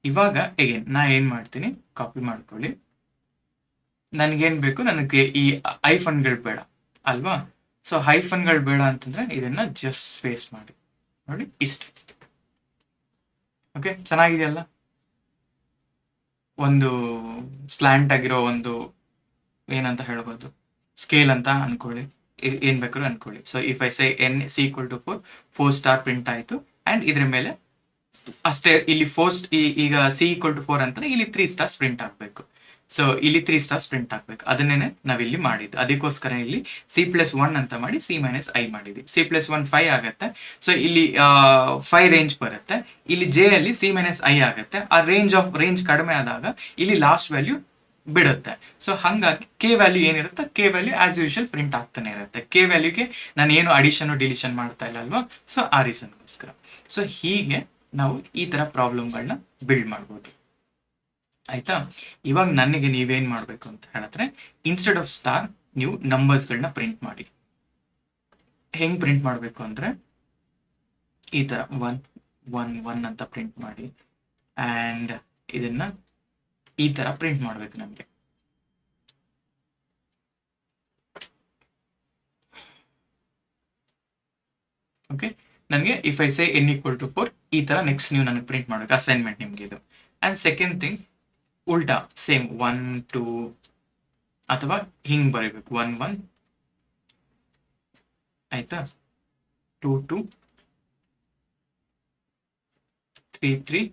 ಇವಾಗ ಅಗೇನ್ ನಾ ಏನ್ ಮಾಡ್ತೀನಿ, ಕಾಪಿ ಮಾಡ್ಕೊಳ್ಳಿ. ನನಗೇನ್ ಬೇಕು, ನನಗೆ ಈ ಐಫನ್ಗಳು ಬೇಡ ಅಲ್ವಾ. ಸೊ ಹೈಫನ್ಗಳು ಬೇಡ ಅಂತಂದ್ರೆ ಇದನ್ನ ಜಸ್ಟ್ ಸ್ಪೇಸ್ ಮಾಡಿ ನೋಡಿ, ಇಷ್ಟೇ. ಓಕೆ, ಚೆನ್ನಾಗಿದೆಯಲ್ಲ. ಒಂದು ಸ್ಲ್ಯಾಂಟ್ ಆಗಿರೋ ಒಂದು ಏನಂತ ಹೇಳ್ಬೋದು, ಸ್ಕೇಲ್ ಅಂತ ಅನ್ಕೊಳ್ಳಿ, ಏನ್ ಬೇಕಾದ್ರೂ ಅನ್ಕೊಳ್ಳಿ. So if I say N C equal to 4 star print ಆಯ್ತು. ಅಂಡ್ ಇದ್ರ ಮೇಲೆ ಅಷ್ಟೇ, ಇಲ್ಲಿ ಈಗ ಸಿ ಈಕ್ವಲ್ ಟು 4 ಅಂತಾನೆ ಇಲ್ಲಿ 3 ಸ್ಟಾರ್ಸ್ ಪ್ರಿಂಟ್ ಆಗ್ಬೇಕು. ಸೊ ಇಲ್ಲಿ 3 ಸ್ಟಾರ್ಸ್ ಪ್ರಿಂಟ್ ಆಗ್ಬೇಕು. ಅದನ್ನೇನೆ ನಾವಿಲ್ಲಿ ಮಾಡಿದ್ದು. ಅದಕ್ಕೋಸ್ಕರ ಇಲ್ಲಿ ಸಿ ಪ್ಲಸ್ 1 ಅಂತ ಮಾಡಿ ಸಿ ಮೈನಸ್ ಐ ಮಾಡಿದ್ವಿ. ಸಿ ಪ್ಲಸ್ 1 5 ಆಗುತ್ತೆ. ಸೊ ಇಲ್ಲಿ 5 ರೇಂಜ್ ಬರುತ್ತೆ. ಇಲ್ಲಿ ಜೆ ಅಲ್ಲಿ ಸಿ ಮೈನಸ್ ಐ ಆಗುತ್ತೆ. ಆ ರೇಂಜ್ ಕಡಿಮೆ ಆದಾಗ ಇಲ್ಲಿ ಲಾಸ್ಟ್ ವ್ಯಾಲ್ಯೂ ಬಿಡುತ್ತೆ. ಸೊ ಹಂಗಾಗಿ ಕೆ ವ್ಯಾಲ್ಯೂ ಏನಿರುತ್ತೆ, K value as usual print ಆಗ್ತಾನೆ ಇರುತ್ತೆ. ಕೆ ವ್ಯಾಲ್ಯೂಗೆ ನಾನು ಏನು ಅಡಿಷನ್ ಡಿಲಿಷನ್ ಮಾಡ್ತಾ ಇಲ್ಲ ಅಲ್ವಾ. ಸೊ ಆ ರೀಸನ್ಗೋಸ್ಕರ. ಸೊ ಹೀಗೆ ನಾವು ಈ ತರ ಪ್ರಾಬ್ಲಮ್ಗಳನ್ನ ಬಿಲ್ಡ್ ಮಾಡ್ಬೋದು. ಆಯ್ತಾ. ಇವಾಗ ನನಗೆ ನೀವೇನ್ ಮಾಡ್ಬೇಕು ಅಂತ ಹೇಳಿದ್ರೆ, ಇನ್ಸ್ಟೆಡ್ ಆಫ್ ಸ್ಟಾರ್ ನೀವು ನಂಬರ್ಸ್ಗಳನ್ನ ಪ್ರಿಂಟ್ ಮಾಡಿ. ಹೆಂಗ್ ಪ್ರಿಂಟ್ ಮಾಡ್ಬೇಕು ಅಂದ್ರೆ ಈ ತರ 1 1 1 ಅಂತ ಪ್ರಿಂಟ್ ಮಾಡಿ. ಅಂಡ್ ಇದನ್ನ ಈ ತರ ಪ್ರಿಂಟ್ ಮಾಡ್ಬೇಕು ನಮ್ಗೆ. ಓಕೆ, ನನಗೆ if I say N equal to 4 ಈ ತರ ನೆಕ್ಸ್ಟ್ ನೀವು ನನಗೆ ಪ್ರಿಂಟ್ ಮಾಡ್ಬೇಕು. ಅಸೈನ್ಮೆಂಟ್ ನಿಮ್ಗೆ ಇದು. ಅಂಡ್ ಸೆಕೆಂಡ್ ಥಿಂಗ್, ಉಲ್ಟಾ ಸೇಮ್ 1 2 ಅಥವಾ ಹಿಂಗ್ ಬರೀಬೇಕು. 1 1 ಆಯ್ತಾ, 2 2 3 3.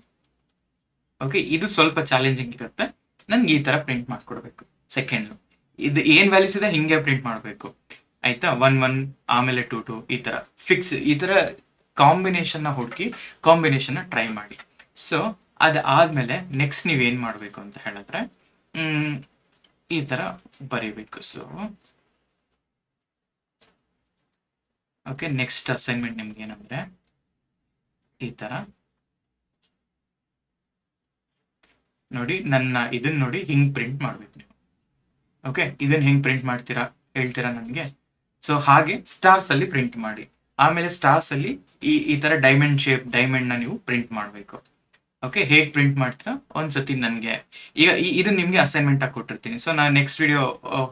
ಓಕೆ, ಇದು ಸ್ವಲ್ಪ ಚಾಲೆಂಜಿಂಗ್ ಇರುತ್ತೆ. ನನ್ಗೆ ಈ ತರ ಪ್ರಿಂಟ್ ಮಾಡ್ಕೊಡ್ಬೇಕು. ಸೆಕೆಂಡ್ ಇದು ಏನ್ ವ್ಯಾಲ್ಯೂಸ್ ಇದೆ ಹಿಂಗೆ ಪ್ರಿಂಟ್ ಮಾಡ್ಬೇಕು. ಆಯ್ತಾ, 1 1 ಆಮೇಲೆ 2 2 ಈ ತರ ಫಿಕ್ಸ್, ಈ ತರ ಕಾಂಬಿನೇಷನ್ ಹುಡುಕಿ ಕಾಂಬಿನೇಷನ್ ಟ್ರೈ ಮಾಡಿ. ಸೊ ಅದಾದ್ಮೇಲೆ ನೆಕ್ಸ್ಟ್ ನೀವೇನ್ ಮಾಡ್ಬೇಕು ಅಂತ ಹೇಳಿದ್ರೆ ಈ ತರ ಬರೀಬೇಕು. ಸೊ ಓಕೆ, ನೆಕ್ಸ್ಟ್ ಅಸೈನ್ಮೆಂಟ್ ನಿಮ್ಗೆ ಏನಂದ್ರೆ ಈ ತರ ನೋಡಿ, ಇದನ್ನ ನೋಡಿ ಹಿಂಗ್ ಪ್ರಿಂಟ್ ಮಾಡ್ಬೇಕು ನೀವು. ಓಕೆ, ಇದನ್ನ ಹೆಂಗ್ ಪ್ರಿಂಟ್ ಮಾಡ್ತೀರಾ ಹೇಳ್ತೀರಾ ನನಗೆ. ಸೊ ಹಾಗೆ ಸ್ಟಾರ್ಸ್ ಅಲ್ಲಿ ಪ್ರಿಂಟ್ ಮಾಡಿ. ಆಮೇಲೆ ಸ್ಟಾರ್ಸ್ ಅಲ್ಲಿ ಈ ತರ ಡೈಮಂಡ್ ಶೇಪ್ ಡೈಮಂಡ್ ನ ನೀವು ಪ್ರಿಂಟ್ ಮಾಡ್ಬೇಕು. ಓಕೆ, ಹೇಗ್ ಪ್ರಿಂಟ್ ಮಾಡ್ತೀರಾ ಒಂದ್ಸತಿ ನನಗೆ ಈಗ ಇದನ್ನ ನಿಮ್ಗೆ ಅಸೈನ್ಮೆಂಟ್ ಆಗಿ ಕೊಟ್ಟಿರ್ತೀನಿ. ಸೊ ನಾನು ನೆಕ್ಸ್ಟ್ ವಿಡಿಯೋ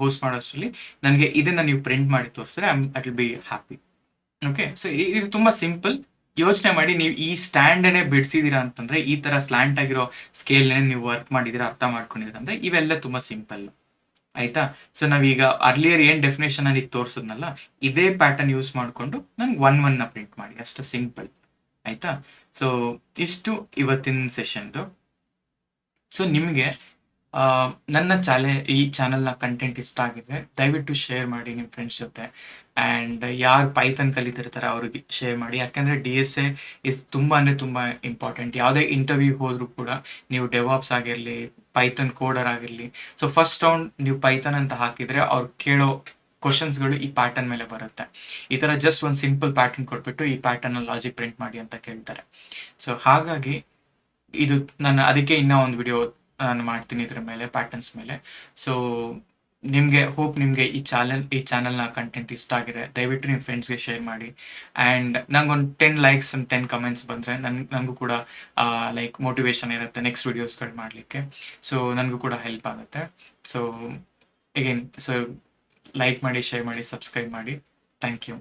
ಹೋಸ್ಟ್ ಮಾಡೋಷ್ಟರಲ್ಲಿ ನನಗೆ ಇದನ್ನ ನೀವು ಪ್ರಿಂಟ್ ಮಾಡಿ ತೋರಿಸಿದ್ರೆ I will be happy. Okay, so ಇದು ತುಂಬಾ ಸಿಂಪಲ್. ಯೋಚನೆ ಮಾಡಿ, ನೀವು ಈ ಸ್ಟ್ಯಾಂಡನ್ನೇ ಬಿಡಿಸಿದೀರಾ ಅಂತಂದ್ರೆ, ಈ ತರ ಸ್ಲ್ಯಾಂಟ್ ಆಗಿರೋ ಸ್ಕೇಲ್ನೇ ನೀವು ವರ್ಕ್ ಮಾಡಿದೀರಾ, ಅರ್ಥ ಮಾಡ್ಕೊಂಡಿದ್ದೀರಾ ಅಂದ್ರೆ ಇವೆಲ್ಲ ತುಂಬಾ ಸಿಂಪಲ್. ಆಯ್ತಾ. ಸೊ ನಾವೀಗ ಅರ್ಲಿಯರ್ ಏನ್ ಡೆಫಿನೇಷನ್ ಅಲ್ಲಿ ತೋರಿಸಿದ್ನಲ್ಲ, ಇದೇ ಪ್ಯಾಟರ್ನ್ ಯೂಸ್ ಮಾಡ್ಕೊಂಡು ನನ್ಗೆ 1 1 ನ ಪ್ರಿಂಟ್ ಮಾಡಿ, ಅಷ್ಟು ಸಿಂಪಲ್. ಆಯ್ತಾ. ಸೊ ಇಷ್ಟು ಇವತ್ತಿನ ಸೆಷನ್ದು. ಸೊ ನಿಮಗೆ ನನ್ನ ಈ ಚಾನೆಲ್ನ ಕಂಟೆಂಟ್ ಇಷ್ಟ ಆಗಿದೆ, ದಯವಿಟ್ಟು ಶೇರ್ ಮಾಡಿ ನಿಮ್ಮ ಫ್ರೆಂಡ್ಸ್ ಜೊತೆ. ಆ್ಯಂಡ್ ಯಾರು ಪೈಥನ್ ಕಲಿತಿರ್ತಾರೆ ಅವ್ರಿಗೆ ಶೇರ್ ಮಾಡಿ. ಯಾಕಂದರೆ DSA ಇಸ್ ತುಂಬ ಇಂಪಾರ್ಟೆಂಟ್. ಯಾವುದೇ ಇಂಟರ್ವ್ಯೂ ಹೋದರೂ ಕೂಡ ನೀವು ಡೆವಾಪ್ಸ್ ಆಗಿರಲಿ, ಪೈಥನ್ ಕೋಡರ್ ಆಗಿರಲಿ, ಸೊ ಫಸ್ಟ್ ರೌಂಡ್ ನೀವು ಪೈಥನ್ ಅಂತ ಹಾಕಿದರೆ ಅವ್ರು ಕೇಳೋ ಕ್ವಶನ್ಸ್ಗಳು ಈ ಪ್ಯಾಟರ್ನ್ ಮೇಲೆ ಬರುತ್ತೆ. ಈ ಥರ ಜಸ್ಟ್ ಒಂದು ಸಿಂಪಲ್ ಪ್ಯಾಟರ್ನ್ ಕೊಟ್ಬಿಟ್ಟು ಈ ಪ್ಯಾಟರ್ನ್ ಲಾಜಿಕ್ ಪ್ರಿಂಟ್ ಮಾಡಿ ಅಂತ ಕೇಳ್ತಾರೆ. ಸೊ ಹಾಗಾಗಿ ಇದು ಅದಕ್ಕೆ ಇನ್ನೂ ಒಂದು ವಿಡಿಯೋ ನಾನು ಮಾಡ್ತೀನಿ ಇದ್ರ ಮೇಲೆ, ಪ್ಯಾಟರ್ನ್ಸ್ ಮೇಲೆ. ಸೊ ನಿಮಗೆ ಈ ಚಾನಲ್ನ ಕಂಟೆಂಟ್ ಇಷ್ಟ ಆಗಿದೆ, ದಯವಿಟ್ಟು ನಿಮ್ಮ ಫ್ರೆಂಡ್ಸ್ಗೆ ಶೇರ್ ಮಾಡಿ. ಆ್ಯಂಡ್ ನಂಗೊಂದು 10 ಲೈಕ್ಸ್ 10 ಕಮೆಂಟ್ಸ್ ಬಂದರೆ ನನಗೂ ಕೂಡ ಲೈಕ್ ಮೋಟಿವೇಶನ್ ಇರುತ್ತೆ ನೆಕ್ಸ್ಟ್ ವಿಡಿಯೋಸ್ಗಳು ಮಾಡಲಿಕ್ಕೆ. ಸೊ ನನಗೂ ಕೂಡ ಹೆಲ್ಪ್ ಆಗುತ್ತೆ. ಸೊ ಅಗೇನ್ ಲೈಕ್ ಮಾಡಿ, ಶೇರ್ ಮಾಡಿ, ಸಬ್ಸ್ಕ್ರೈಬ್ ಮಾಡಿ. Thank you.